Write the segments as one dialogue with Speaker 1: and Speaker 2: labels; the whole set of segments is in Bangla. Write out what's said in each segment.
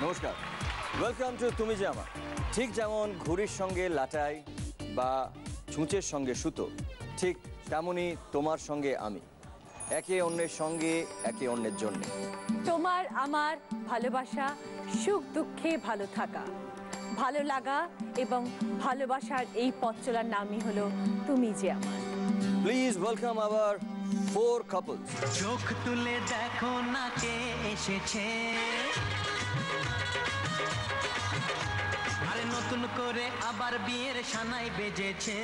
Speaker 1: নমস্কার, ওয়েলকাম টু তুমি যে আমার। ঠিক যেমন ঘুড়ির সঙ্গে লাটাই বা ছুঁচের সঙ্গে সুতো, ঠিক তেমনই তোমার সঙ্গে আমি, একে অন্যের সঙ্গে, একে অন্যের জন্য।
Speaker 2: তোমার আমার ভালোবাসা, সুখ দুঃখে ভালো থাকা, ভালো লাগা এবং ভালোবাসার এই পথ চলার নামই হলো তুমি যে আমার।
Speaker 1: Please welcome hour 4 couples.
Speaker 3: চোখ তুলে দেখো না কে এসেছে, আরে নতুন করে আবার বিয়ের সানাই বেজেছে।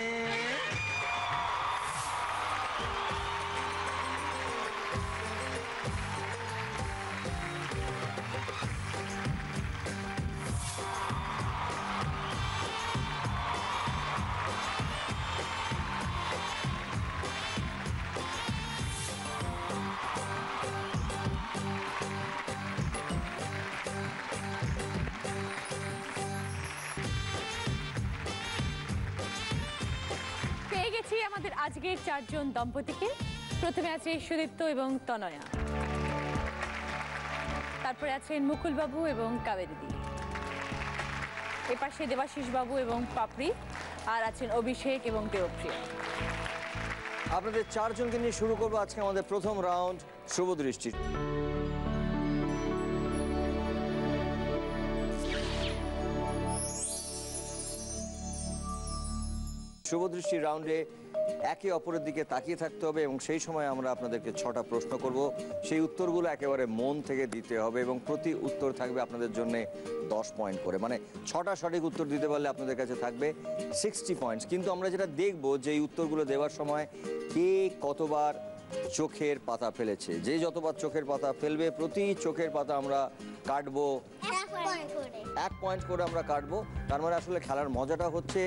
Speaker 2: পেয়ে গেছি আমাদের আজকের 4 জন দম্পতিকে। প্রথমে আছে সুদীপ্ত এবং তনয়া, তারপরে আছেন মুকুল বাবু এবং কাবেরী দি, এপাশে দেবাশিস বাবু এবং পাপড়ি, আর আছেন অভিষেক এবং দেবপ্রিয়া।
Speaker 1: আপনাদের 4 জনকে নিয়ে শুরু করবো আজকে আমাদের প্রথম রাউন্ড, শুভ দৃষ্টি। শুভ দৃষ্টি রাউন্ডে একে অপরের দিকে তাকিয়ে থাকতে হবে এবং সেই সময় আমরা আপনাদেরকে 6টা প্রশ্ন করব। সেই উত্তরগুলো একেবারে মন থেকে দিতে হবে এবং প্রতি উত্তর থাকবে আপনাদের জন্য 10 পয়েন্ট করে, মানে 6টা সঠিক উত্তর দিতে পারলে আপনাদের কাছে থাকবে 60 পয়েন্টস। কিন্তু আমরা যেটা দেখব যে এই উত্তরগুলো দেওয়ার সময় কে কতবার চোখের পাতা ফেলেছে, যে যতবার চোখের পাতা ফেলবে প্রতি চোখের পাতা আমরা কাটবো 1 পয়েন্ট করে আমরা কাটবো। তার মানে আসলে খেলার মজাটা হচ্ছে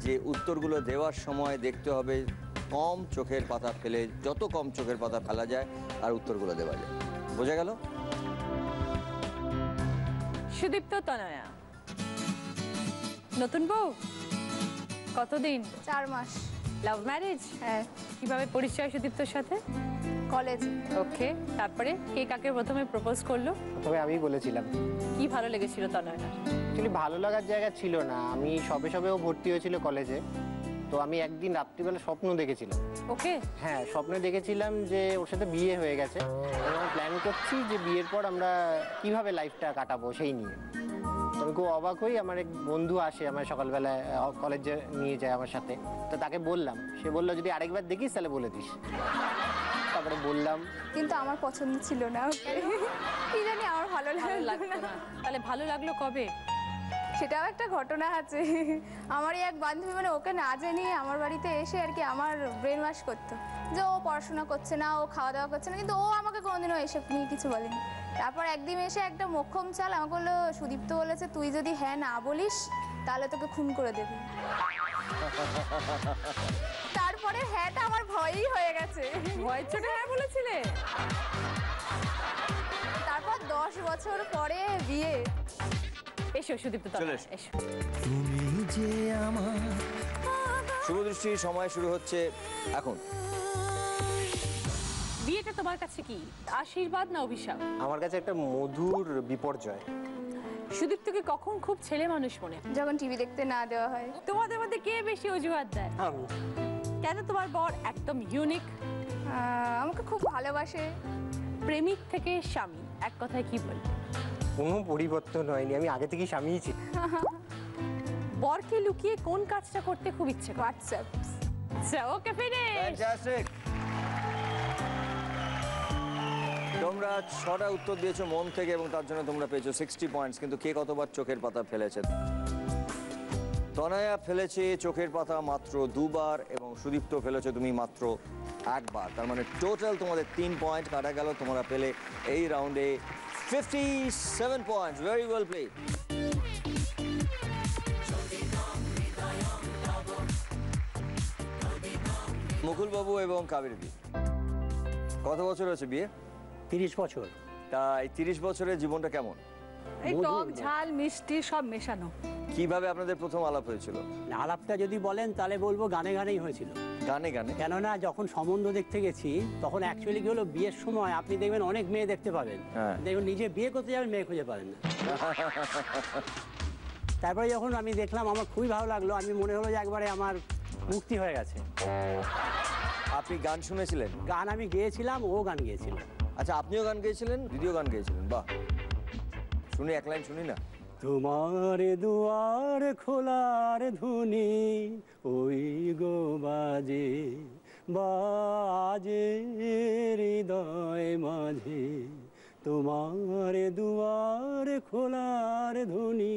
Speaker 1: যে উত্তরগুলো দেওয়ার সময় দেখতে হবে কম চোখের পাতা ফেলে, যত কম চোখের পাতা ফেলা যায় আর উত্তরগুলো দেওয়া যায়। বোঝা গেল?
Speaker 2: সুদীপ্ত, তনয়া, নতুন বউ, কতদিন?
Speaker 4: 4 মাস।
Speaker 2: Love marriage?
Speaker 4: হ্যাঁ,
Speaker 2: কিভাবে পরিচয় সুদীপ্তর সাথে?
Speaker 4: কলেজ।
Speaker 2: ওকে, তারপরে কে কাকে প্রথমে প্রপোজ করলো?
Speaker 5: তবে আমি বলেছিলাম।
Speaker 2: কি ভালো লেগেছিল তনয়ার?
Speaker 5: অ্যাকচুয়ালি ভালো লাগার জায়গা ছিল না, আমি সবেও ভর্তি হয়েছিল কলেজে। তো আমি একদিন রাত্রিবেলা স্বপ্ন দেখেছিলাম।
Speaker 2: ওকে।
Speaker 5: হ্যাঁ, স্বপ্নে দেখেছিলাম যে ওর সাথে বিয়ে হয়ে গেছে এবং প্ল্যান করছি যে বিয়ের পর আমরা কিভাবে লাইফটা কাটাবো সেই নিয়ে। তো আমি খুব অবাক হই, আমার এক বন্ধু আসে আমার সকালবেলা কলেজে নিয়ে যায় আমার সাথে। তো তাকে বললাম, সে বললো যদি আরেকবার দেখিস তাহলে বলে দিস। তারপরে বললাম,
Speaker 4: কিন্তু আমার পছন্দ ছিল না ওকে। কি জানি আমার ভালো লাগলো না।
Speaker 2: তাহলে ভালো লাগলো কবে?
Speaker 4: সেটাও একটা ঘটনা আছে। আমারই এক বান্ধবী, মানে ওকে না জানিয়ে আমার বাড়িতে এসে আর কি আমার ব্রেন ওয়াশ করতো যে ও পড়াশোনা করছে না, ও খাওয়া দাওয়া করছে না, কিন্তু ও আমাকে কোনোদিনও এসব নিয়ে কিছু বলেনি। তারপর একদিন এসে একটা মোক্ষম চাল আমাকে বললো, সুদীপ্ত বলেছে তুই যদি হ্যাঁ না বলিস তাহলে তোকে খুন করে দেবে। তারপরে হ্যাঁটা আমার ভয়ই হয়ে গেছে।
Speaker 2: ভয়ের চোটে হ্যাঁ বলেছিলে?
Speaker 4: তারপর 10 বছর পরে বিয়ে।
Speaker 2: এসো সুদীপ্ত,
Speaker 1: চলে
Speaker 2: তনয়া, এসো।
Speaker 3: তুমি যে আমার।
Speaker 1: শুভ দৃষ্টির সময় শুরু হচ্ছে এখন।
Speaker 2: বিয়েটা তোমার কাছে কি আশীর্বাদ না অভিশাপ?
Speaker 5: আমার কাছে একটা মধুর বিপর্যয়।
Speaker 2: সুদীপ্তকে কখন খুব ছেলে মানুষ মনে হয়?
Speaker 4: যখন টিভি দেখতে না দেওয়া হয়।
Speaker 2: তোমাদের মধ্যে কে বেশি অজুহাত দেয়?
Speaker 5: আমি।
Speaker 2: কেন তোমার বর একদম ইউনিক?
Speaker 4: আমাকে খুব ভালোবাসে।
Speaker 2: প্রেমিক থেকে স্বামী, এক কথায় কি বলবে?
Speaker 5: কোনো পরিবর্তন হয়নি, আমি আগে থেকেই স্বামীই ছিল।
Speaker 2: বরকে লুকিয়ে কোন কাজটা করতে খুব ইচ্ছে করে?
Speaker 4: হোয়াটসঅ্যাপ।
Speaker 2: আচ্ছা, ওকে, ফিনিশ।
Speaker 1: ফ্যান্টাস্টিক। তোমরা 6টা উত্তর দিয়েছো মন থেকে এবং তার জন্য তোমরা পেয়েছো 60 পয়েন্টস। কিন্তু কে কতবার চোখের পাতা ফেলেছে? তনয়া ফেলেছে চোখের পাতা মাত্র 2বার এবং সুদীপ্ত ফেলেছো তুমি মাত্র 1বার। তার মানে টোটাল তোমাদের 3 পয়েন্ট কাটা গেল। তোমরা পেলে এই রাউন্ডে 57 points. Very well played. Mukul babu এবং কাবেরী দি, কত বছর হয়েছে বিয়ে?
Speaker 6: 30 বছর।
Speaker 1: তা এই 30 বছরের জীবনটা কেমন?
Speaker 2: এই
Speaker 6: মধুর
Speaker 2: টক
Speaker 6: গন্ধ।
Speaker 2: ঝাল মিষ্টি সব মেশানো।
Speaker 1: কিভাবে আপনাদের প্রথম আলাপ হয়েছিল?
Speaker 6: আলাপটা যদি বলেন তাহলে বলবো গানে গানেই হয়েছিল।
Speaker 1: গানে গানে?
Speaker 6: কেননা যখন সম্বন্ধ দেখতে গেছি তখন অ্যাকচুয়ালি কি হলো, বিয়ের সময় আপনি দেখবেন অনেক মেয়ে দেখতে পাবেন,
Speaker 1: হ্যাঁ।
Speaker 6: দেখুন নিজে বিয়ে করতে যাবেন মেয়ে খুঁজে পাবেন না। তারপরে যখন আমি দেখলাম আমার খুবই ভালো লাগলো, আমি মনে হলো যে একবারে আমার মুক্তি হয়ে গেছে।
Speaker 1: আপনি গান শুনেছিলেন?
Speaker 6: গান আমি গেয়েছিলাম, ও গান গেয়েছিল।
Speaker 1: আচ্ছা, আপনিও গান গেয়েছিলেন, দিদিও গান গেয়েছিলেন, বাহ। শুনি, এক লাইন শুনি না।
Speaker 6: তোমার দুয়ার খোলার ধুনি ওই গো বাজে বাজে হৃদয় মাঝে, তোমার দুয়ার খোলার ধুনি।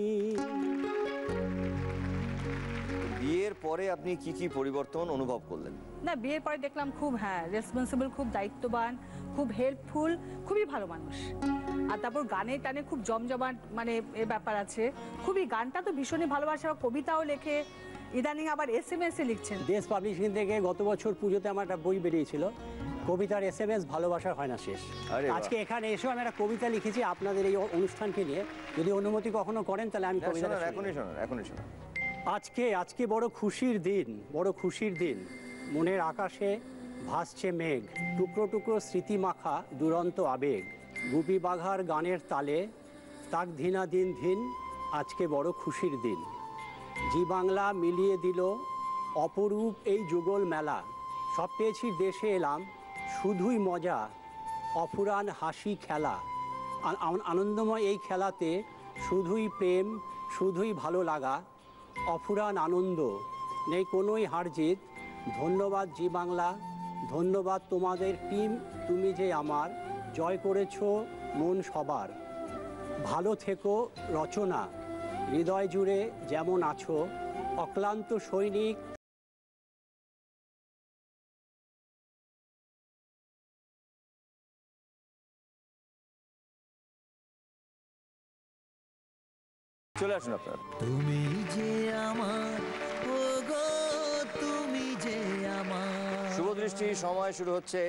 Speaker 1: বিয়ের পরে আপনি কি কি পরিবর্তন অনুভব করলেন?
Speaker 2: না, বিয়ের পরে দেখলাম খুব রেসপন্সিবল, খুব দায়িত্ববান, খুব হেল্পফুল, খুবই ভালো মানুষ। আর তারপর গানে টানে খুব জমজমাট, মানে এ ব্যাপার আছে খুবই। গানটা তো ভীষণই ভালোবাসে, কবিতাও লেখে, ইদানিং আবার SMS এ লিখছেন।
Speaker 6: দেশ পাবলিশিং থেকে গত বছর পুজোতে আমার একটা বই বেরিয়েছিল, কবিতার SMS, ভালোবাসার হয় না শেষ।
Speaker 1: আরে বাহ।
Speaker 6: আজকে এখানে এসেও আমি একটা কবিতা লিখেছি আপনাদের এই অনুষ্ঠানকে নিয়ে, যদি অনুমতি কখনো করেন তাহলে আমি কবিতাটা
Speaker 1: শোনান,
Speaker 6: শুনি।
Speaker 1: এখনই শোনান, এখনই শোনান।
Speaker 6: আজকে বড় খুশির দিন, বড় খুশির দিন, মনের আকাশে ভাসছে মেঘ, টুকরো টুকরো স্মৃতি মাখা দুরন্ত আবেগ, গুপি বাঘার গানের তালে তাক ধিনা দিন ধিন, আজকে বড় খুশির দিন। জি বাংলা মিলিয়ে দিল অপরূপ এই যুগল মেলা, সব পেয়েছি দেশে এলাম শুধুই মজা, অফুরান হাসি খেলা, আনন্দময় এই খেলাতে শুধুই প্রেম, শুধুই ভালো লাগা, অফুরান আনন্দ, নেই কোনোই হার জিত। ধন্যবাদ জি বাংলা, ধন্যবাদ তোমাদের টিম, তুমি যে আমার জয় করেছো মন সবার। ভালো থেকো রচনা, হৃদয় জুড়ে যেমন আছো, অক্লান্ত সৈনিক।
Speaker 1: চলে আসুন আপনার।
Speaker 3: তুমি যে আমার, ও গো তুমি যে আমার।
Speaker 1: শুভদৃষ্টি, সময় শুরু হচ্ছে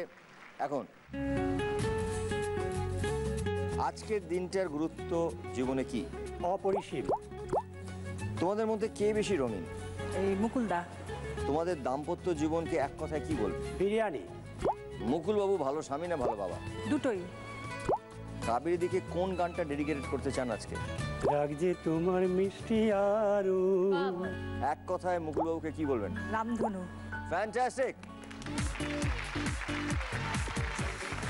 Speaker 1: এখন। আজকের দিনটার গুরুত্ব জীবনে কি?
Speaker 6: অপরিসীম।
Speaker 1: তোমাদের মধ্যে কে বেশি রঙিন?
Speaker 2: এই মুকুলদা।
Speaker 1: তোমাদের দাম্পত্য জীবনকে এক কথায় কি বলবে?
Speaker 6: বিরিয়ানি।
Speaker 1: মুকুল বাবু ভালো স্বামী না ভালো বাবা?
Speaker 2: দুটোই।
Speaker 1: কাবেরী দিকে কোন গানটা ডেডিকেটেড করতে চান আজকে?
Speaker 6: রাগজে তোমার মিষ্টি আরো।
Speaker 1: এক কথায় মুকুল বাবুকে কি বলবেন?
Speaker 2: রামধনু।
Speaker 1: ফ্যান্টাস্টিক,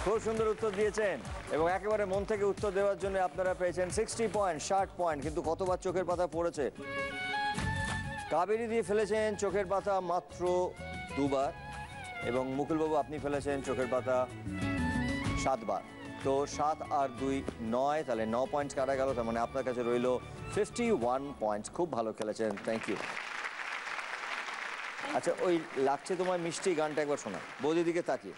Speaker 1: খুব সুন্দর উত্তর দিয়েছেন এবং একেবারে মন থেকে উত্তর দেওয়ার জন্য আপনারা পেয়েছেন 60 পয়েন্ট, 60 পয়েন্ট। কিন্তু কতবার চোখের পাতা পড়েছে? কাবেরী দিয়ে ফেলেছেন চোখের পাতা মাত্র 2 বার এবং মুকুলবাবু আপনি ফেলেছেন চোখের পাতা 7 বার। তো 7 আর 2 9, তাহলে 9 পয়েন্ট কাটা গেল। তার মানে আপনার কাছে রইল 51 পয়েন্টস। খুব ভালো খেলেছেন, থ্যাংক ইউ। আচ্ছা, ওই লাগছে তোমার মিষ্টি গানটা একবার শোনা, বৌদির দিকে তাকিয়ে।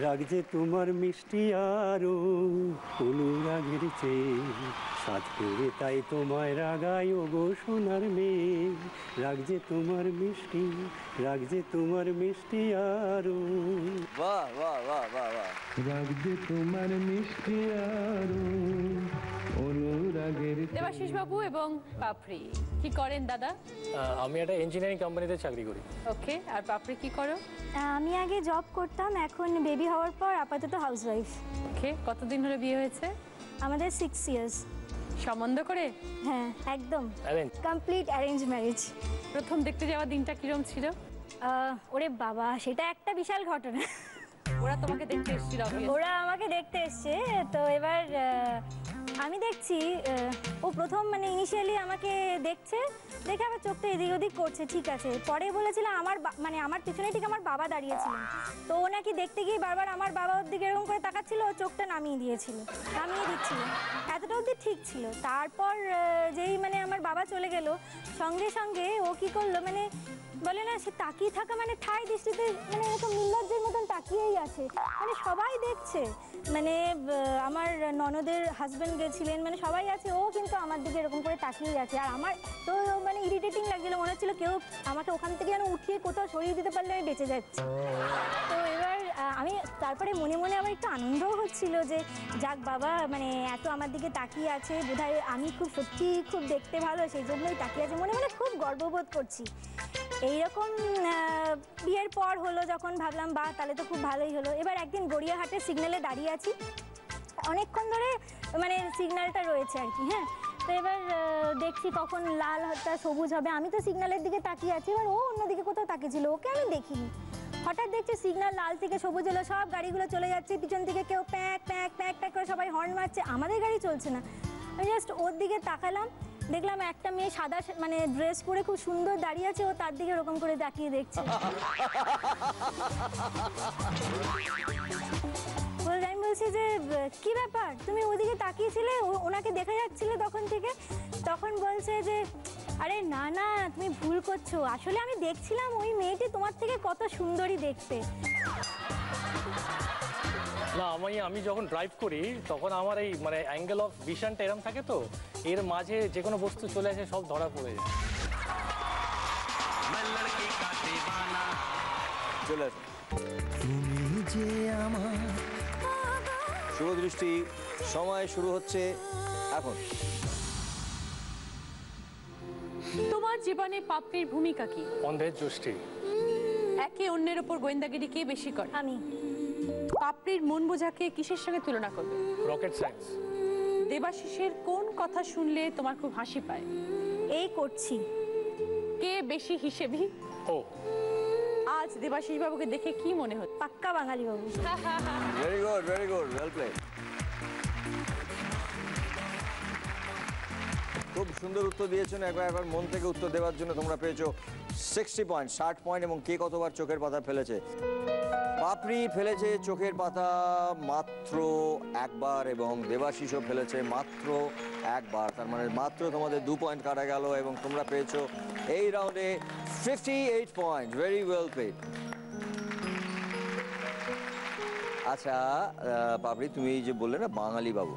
Speaker 6: রাগজে তোমার মিষ্টি আরো, অনুরাগের চেয়ে সাথ করে তাই তোমায় রাগাই ও গো সোনার মেয়ে। রাগজে তোমার মিষ্টি, রাগজে তোমার মিষ্টি আরো।
Speaker 1: বাহ বাহ বাহ বাহ বাহ।
Speaker 7: রাগজে তোমার মিষ্টি আরো, অনুরাগের
Speaker 2: দেবাশিস বাবু এবং পাপড়ি কি করেন দাদা?
Speaker 8: আমি একটা ইঞ্জিনিয়ারিং কোম্পানিতে চাকরি করি।
Speaker 2: ওকে, আর পাপড়ি কি করো?
Speaker 9: আমি আগে জব করতাম, এখন বেবি হওয়ার পর আপাতত হাউসওয়াইফ।
Speaker 2: ওকে, কতদিন হলো বিয়ে হয়েছে?
Speaker 9: আমাদের 6 ইয়ার্স।
Speaker 2: সম্বন্ধ করে?
Speaker 9: হ্যাঁ, একদম
Speaker 8: অ্যারেঞ্জ।
Speaker 9: Complete arrange marriage.
Speaker 2: প্রথম দেখতে যাওয়া দিনটা কিরম ছিল?
Speaker 9: ওরে বাবা, সেটা একটা বিশাল ঘটনা।
Speaker 2: ওরা তোমাকে দেখতে এসেছিল?
Speaker 9: ওরা আমাকে দেখতে এসছে, তো এবার আমি দেখছি ও প্রথম মানে ইনিশিয়ালি আমাকে দেখছে, দেখে আবার চোখটা এদিক ওদিক করছে, ঠিক আছে। পরে বলেছিল মানে আমার পিছনে ঠিক আমার বাবা দাঁড়িয়েছিলেন, তো ও নাকি দেখতে গিয়ে বারবার আমার বাবার দিকে এরকম করে তাকাচ্ছিল, ও চোখটা নামিয়ে দিচ্ছিল। এতটা অবধি ঠিক ছিল। তারপর যেই মানে আমার বাবা চলে গেল, সঙ্গে সঙ্গে ও কি করলো, মানে বলে না, সে তাকিয়ে থাকা মানে ঠাই দৃষ্টিতে, মানে এরকম নির্লজ্জের মতন তাকিয়েই আছে, মানে সবাই দেখছে। মানে আমার ননদের হাজব্যান্ড গেছিলেন, মানে সবাই আছে, ও কিন্তু আমার দিকে এরকম করে তাকিয়েই আছে। আর আমার তো মানে ইরিটেটিং লাগছিল, মনে হচ্ছিল কেউ আমাকে ওখান থেকে যেন উঠিয়ে কোথাও সরিয়ে দিতে পারলে আমি বেঁচে যাচ্ছি। তো এবার আমি তারপরে মনে মনে আমার একটু আনন্দও হচ্ছিল যে যাক বাবা মানে এত আমার দিকে তাকিয়ে আছে, বোধহয় আমি খুব সত্যি খুব দেখতে ভালো সেই জন্যই তাকিয়ে আছে, মনে মনে খুব গর্ববোধ করছি। এইরকম বিয়ের পর হলো যখন ভাবলাম বাহ তাহলে তো খুব ভালোই হলো। এবার একদিন গড়িয়াহাটের সিগন্যালে দাঁড়িয়ে আছি, অনেকক্ষণ ধরে মানে সিগন্যালটা রয়েছে আর কি, হ্যাঁ। তো এবার দেখছি কখন লাল হাতটা সবুজ হবে, আমি তো সিগন্যালের দিকে তাকিয়ে আছি, এবার ও অন্যদিকে কোথাও তাকিয়েছিল, ওকে আমি দেখিনি। হঠাৎ দেখছি সিগন্যাল লাল থেকে সবুজ হলো, সব গাড়িগুলো চলে যাচ্ছে, পিছন থেকে কেউ প্যাক প্যাক প্যাক প্যাক করে সবাই হর্ন মারছে, আমাদের গাড়ি চলছে না। আমি জাস্ট ওর দিকে তাকালাম, দেখলাম একটা মেয়ে সাদা মানে ড্রেস পরে খুব সুন্দর দাঁড়িয়ে আছে, ও তার দিকে এরকম করে তাকিয়ে দেখছে। আমি বলছি যে কি ব্যাপার তুমি ওদিকে তাকিয়েছিলে, ওনাকে দেখা যাচ্ছিলে তখন থেকে? তখন বলছে যে আরে না না তুমি ভুল করছো, আসলে আমি দেখছিলাম ওই মেয়েটি তোমার থেকে কত সুন্দরী দেখতে।
Speaker 8: না আমি যখন ড্রাইভ করি তখন আমার এই মানে অ্যাঙ্গেল অফ ভিশনটা এরম থাকে, তো এর মাঝে যে কোনো বস্তু চলে আসে সব ধরা পড়ে যায়।
Speaker 1: চলে আসুন। শুভ দৃষ্টি, সময় শুরু হচ্ছে এখন।
Speaker 10: তোমার জীবনে পাপড়ির ভূমিকা কি?
Speaker 8: অন্ধের যষ্টি।
Speaker 10: একে অন্যের উপর গোয়েন্দাগিরি কে বেশি করে?
Speaker 9: আমি।
Speaker 10: পাপড়ির মন বোঝাকে কিসের সঙ্গে তুলনা করবে?
Speaker 8: Rocket science.
Speaker 10: দেবাশিসের কোন কথা শুনলে তোমার খুব হাসি পায়?
Speaker 9: এই করছি।
Speaker 10: কে বেশি হিসেবি?
Speaker 8: ও।
Speaker 10: আজ দেবাশিস বাবুকে দেখে কি মনে হচ্ছে?
Speaker 9: পাক্কা বাঙালি বাবু।
Speaker 1: Very good, very good, well played. খুব সুন্দর উত্তর দিয়েছেন, একবার মন থেকে উত্তর দেওয়ার জন্য তোমরা পেয়েছো 60 পয়েন্ট, 60 পয়েন্ট। এবং কে কতবার চোখের পাতা ফেলেছে? পাপড়ি ফেলেছে চোখের পাতা মাত্র একবার এবং দেবাশিসও ফেলেছে মাত্র একবার, তার মানে মাত্র তোমাদের 2 পয়েন্ট কাটা গেল এবং তোমরা পেয়েছো এই রাউন্ডে 58 পয়েন্ট। Very well played. আচ্ছা পাপড়ি, তুমি যে বললে না বাঙালি বাবু,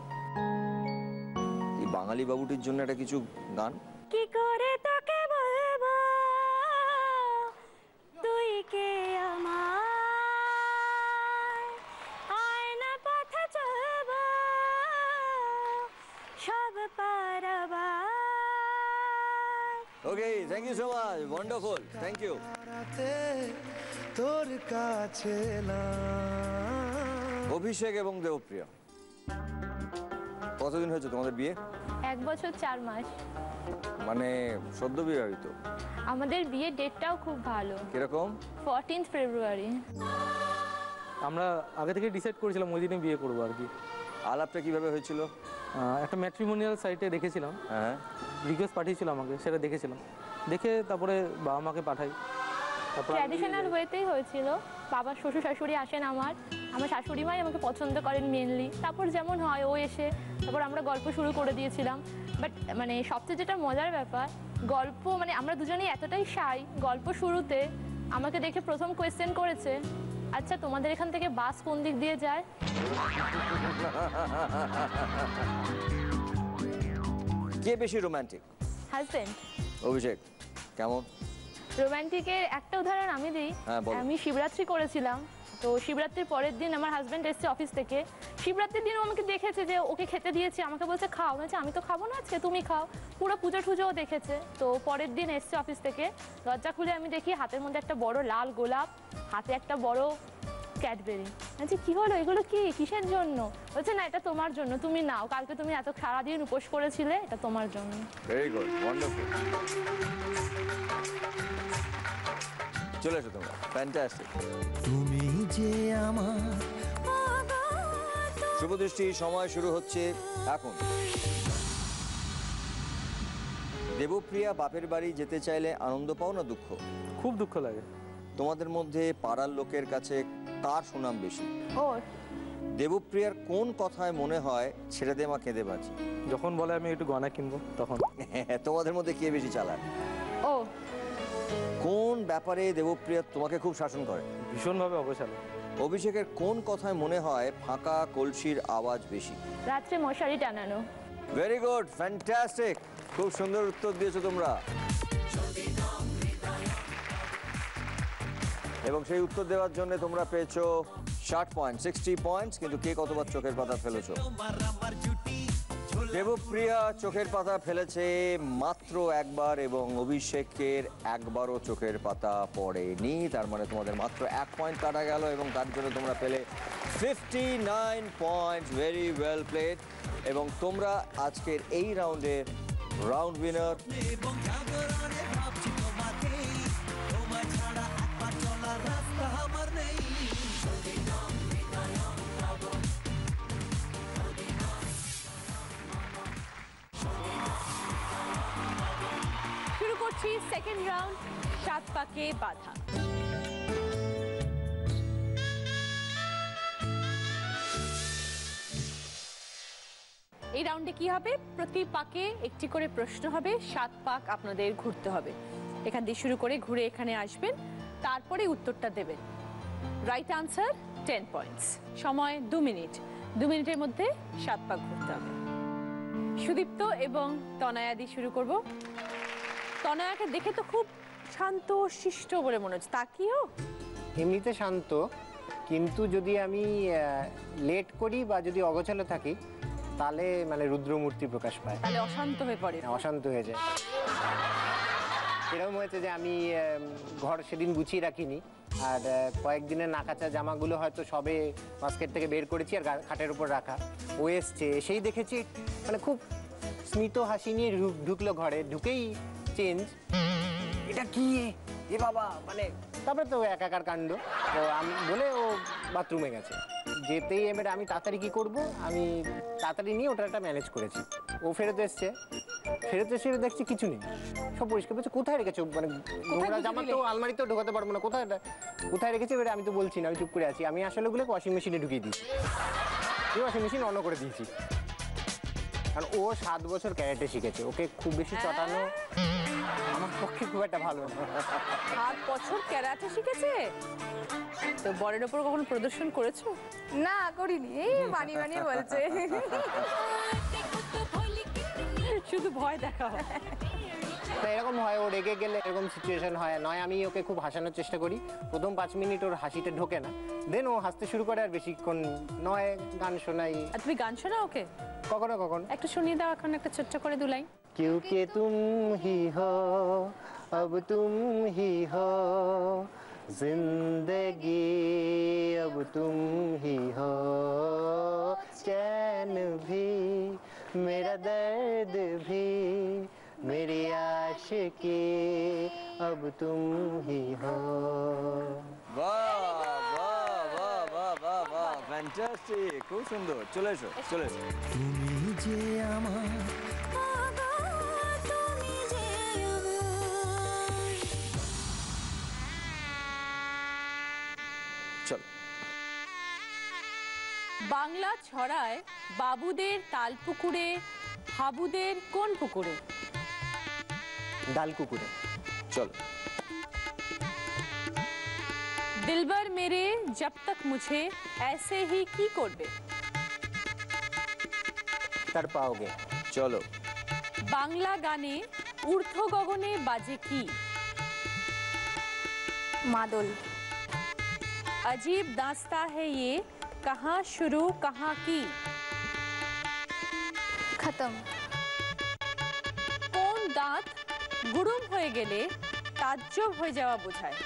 Speaker 1: এই বাঙালি বাবুটির জন্য একটা কিছু গান।
Speaker 9: কি করে তোকে বলবো তুই কে আমার, আয়না পথে চলবো সব পারাবা।
Speaker 1: Okay, thank you so much, wonderful, thank you.
Speaker 7: তোর কাছে
Speaker 1: অভিষেক এবং দেবপ্রিয়া, কতদিন হয়েছে তোমাদের বিয়ে?
Speaker 4: 1 বছর 4 মাস।
Speaker 1: মানে সদ্য বিবাহিত?
Speaker 4: আমাদের বিয়ের ডেটটাও খুব ভালো,
Speaker 1: কিরকম?
Speaker 4: 14 ফেব্রুয়ারি।
Speaker 8: আমরা আগে থেকে ডিসাইড করেছিলাম ওই দিনে বিয়ে করবো আর কি।
Speaker 1: আলাপটা কিভাবে হয়েছিল?
Speaker 8: একটা ম্যাট্রিমোনিয়াল সাইটে দেখেছিলাম,
Speaker 1: হ্যাঁ,
Speaker 8: রিকোয়েস্ট পাঠিয়েছিল আমাকে, সেটা দেখেছিলাম, দেখে তারপরে বাবা মাকে পাঠাই।
Speaker 4: ট্র্যাডিশনাল ওয়েতেই হয়েছিল, বাবার শ্বশুর শাশুড়ি আসেন, আমার শাশুড়ি মাই আমাকে পছন্দ করেন মেনলি, তারপর যেমন হয় ও এসে তারপর আমরা গল্প শুরু করে দিয়েছিলাম। বাট মানে সবচেয়ে যেটা মজার ব্যাপার, গল্প মানে আমরা দুজনেই এতটাই শাই, গল্প শুরুতে আমাকে দেখে প্রথম কোয়েশ্চেন করেছে, আচ্ছা তোমাদের এখান থেকে বাস কোন দিক দিয়ে যায়?
Speaker 1: কে বেশি রোমান্টিক?
Speaker 4: হাজবেন্ড।
Speaker 1: অভিষেক কেমন?
Speaker 4: রোমান্টিকের একটা উদাহরণ আমি দিই। আমি শিবরাত্রি করেছিলাম, তো শিবরাত্রির পরের দিন আমার হাজব্যান্ড এসছে অফিস থেকে, শিবরাত্রির দিনও আমাকে দেখেছে যে ওকে খেতে দিয়েছি, আমাকে বলছে খাও, বলছে আমি তো খাবো না আজকে, তুমি খাও। পুরো পুজো টুজোও দেখেছে। তো পরের দিন এসছে অফিস থেকে, দরজা খুলে আমি দেখি হাতের মধ্যে একটা বড় লাল গোলাপ, হাতে একটা বড় ক্যাডবেরি। আচ্ছা কি হলো, এগুলো কি, কিসের জন্য? বলছে না এটা তোমার জন্য, তুমি নাও, কালকে তুমি এত সারাদিন উপোস করেছিলে, এটা তোমার জন্য।
Speaker 1: Very good, wonderful. চলে এসো তোমরা, ফ্যান্টাস্টিক।
Speaker 3: তুমি যে আমার
Speaker 1: শুভ দৃষ্টি, সময় শুরু হচ্ছে এখন। দেবপ্রিয়া বাপের বাড়ি যেতে চাইলে আনন্দ পাও না দুঃখ?
Speaker 8: খুব দুঃখ লাগে।
Speaker 1: তোমাদের মধ্যে পাড়ার লোকের কাছে কার সুনাম বেশি?
Speaker 4: ও
Speaker 1: দেবপ্রিয়ার কোন কথায় মনে হয় ছেড়ে দে মা কেঁদে বাঁচি?
Speaker 8: যখন বলে আমি একটু গয়না কিনবো তখন।
Speaker 1: তোমাদের মধ্যে কে বেশি চালাক?
Speaker 4: ও
Speaker 1: কোন ব্যাপারে দেবপ্রিয়া তোমাকে খুব শাসন করে?
Speaker 8: ভীষণভাবে অবসালে।
Speaker 1: অভিষেকের কোন কথায় মনে হয় ফাঁকা কলসির আওয়াজ বেশি?
Speaker 4: রাত্রে মশারি টানানো।
Speaker 1: ভেরি গুড, ফ্যান্টাস্টিক, খুব সুন্দর উত্তর দিয়েছো তোমরা। এবং সেই উত্তর দেওয়ার জন্য তোমরা পেয়েছো 60 পয়েন্ট, 60 পয়েন্টস। কিন্তু কে কতবার চোখের পাতা ফেলেছো? দেবপ্রিয়া চোখের পাতা ফেলেছে মাত্র একবার এবং অভিষেকের একবারও চোখের পাতা পড়েনি। তার মানে তোমাদের মাত্র 1 পয়েন্ট কাটা গেল এবং তার জন্য তোমরা পেলে 59 পয়েন্টস। Very well played. এবং তোমরা আজকের এই রাউন্ডের রাউন্ড উইনার।
Speaker 10: শুরু করছি সেকেন্ড রাউন্ড, 7 পাকে বাধা। এই রাউন্ডে কি হবে, প্রতি পাকে একটি করে প্রশ্ন হবে, 7 পাক আপনাদের ঘুরতে হবে। এখান দিয়ে শুরু করে ঘুরে এখানে আসবেন, তারপরে উত্তরটা দেবেন। Right answer 10 points. সময় 2 মিনিট। 2 মিনিটের মধ্যে 7 পাক ঘুরতে হবে। সুদীপ্ত এবং তনয়া দিয়ে শুরু করব। তনয়াকে দেখে তো খুব শান্ত শিষ্ট বলে মনে হচ্ছে, তা কিও?
Speaker 5: এমনিতে শান্ত, কিন্তু যদি আমি লেট করি বা যদি অগোছালো থাকি তাহলে মানে রুদ্রমূর্তি প্রকাশ পায়,
Speaker 10: তাহলে অশান্ত হয়ে পড়ে।
Speaker 5: অশান্ত হয়ে যায়। এরকম হয়েছে যে আমি ঘর সেদিন গুছিয়ে রাখিনি, আর কয়েকদিনের নাকাচা জামাগুলো হয়তো সবে বাস্কেট থেকে বের করেছি আর খাটের উপর রাখা। ও এসছে, সেই দেখেছি মানে খুব স্মিত হাসি নিয়ে ঢুকলো ঘরে, ঢুকেই চেঞ্জ, এটা কি এ বাবা, মানে তারপরে তো একাকার কাণ্ড। তো আমি বলে ও বাথরুমে গেছে, যেতেই এবারে আমি তাড়াতাড়ি কি করব, আমি তাড়াতাড়ি নিয়ে ওটা একটা ম্যানেজ করেছি। ও ফেরত এসছে, ফেরত এসে দেখছি কিছু নেই, সব পরিষ্কার। বলছে কোথায় রেখেছো, মানে নোংরা জামা তো আলমারিতেও ঢোকাতে পারবো না, কোথায় রেখেছে এবারে আমি তো বলছি না, আমি চুপ করে আছি। আমি আসলে গুলো ওয়াশিং মেশিনে ঢুকিয়ে দিয়েছি, ওয়াশিং মেশিন অন করে দিয়েছি। কারণ ও 7 বছর ক্যারেটে শিখেছে, ওকে খুব বেশি চটানো আমার পক্ষে খুব একটা ভালো না।
Speaker 10: 7 বছর ক্যারাটে শিখেছে তো বরের ওপর কখনো প্রদর্শন করেছো?
Speaker 4: না করিনি, এই বানিয়ে বলছে।
Speaker 10: শুধু ভয় দেখাও।
Speaker 5: তো এরকম হয়, ও রেগে গেলে এরকম সিচুয়েশন হয়। নয় আমি ওকে খুব হাসানোর চেষ্টা করি, প্রথম 5 মিনিট ওর হাসিটা ঢোকে না, দেন ও হাসতে শুরু করে, আর বেশিক্ষণ নয় গান শোনাই।
Speaker 10: আর তুমি গান শোনাও ওকে?
Speaker 5: কখনো কখনো।
Speaker 10: একটু শুনিয়ে দাও এখন একটা ছোট্ট করে 2 লাইন।
Speaker 5: क्योंकि तुम ही हो, अब तुम ही हो, जिंदगी अब तुम ही हो, चैन भी मेरा दर्द भी मेरी आशिकी अब तुम ही हो।
Speaker 1: বাহ বাহ বাহ বাহ বাহ বাহ, ফ্যান্টাস্টিক, খুব সুন্দর। চলে এসো, চলে এসো।
Speaker 3: তুমি যে আমার
Speaker 1: চলো।
Speaker 10: বাংলা ছড়ায় বাবুদের তালপুকুরে, হাবুদের কোন পুকুরে?
Speaker 5: ডাল কুকুরে।
Speaker 1: চলো।
Speaker 10: দিলবার মেরে জব তক মুঝে ऐसे ही কি করবে?
Speaker 5: তার পাওগে।
Speaker 1: চলো।
Speaker 10: বাংলা গানে ঊর্ধ্ব গগনে বাজে কি?
Speaker 4: মাদল।
Speaker 10: अजीब दास्ता है ये, कहाँ शुरू कहाँ की?
Speaker 4: খতম।
Speaker 10: কোন দাঁত গুড়ুম হয়ে গেলে তাজ্জব হয়ে যাওয়া বোঝায়?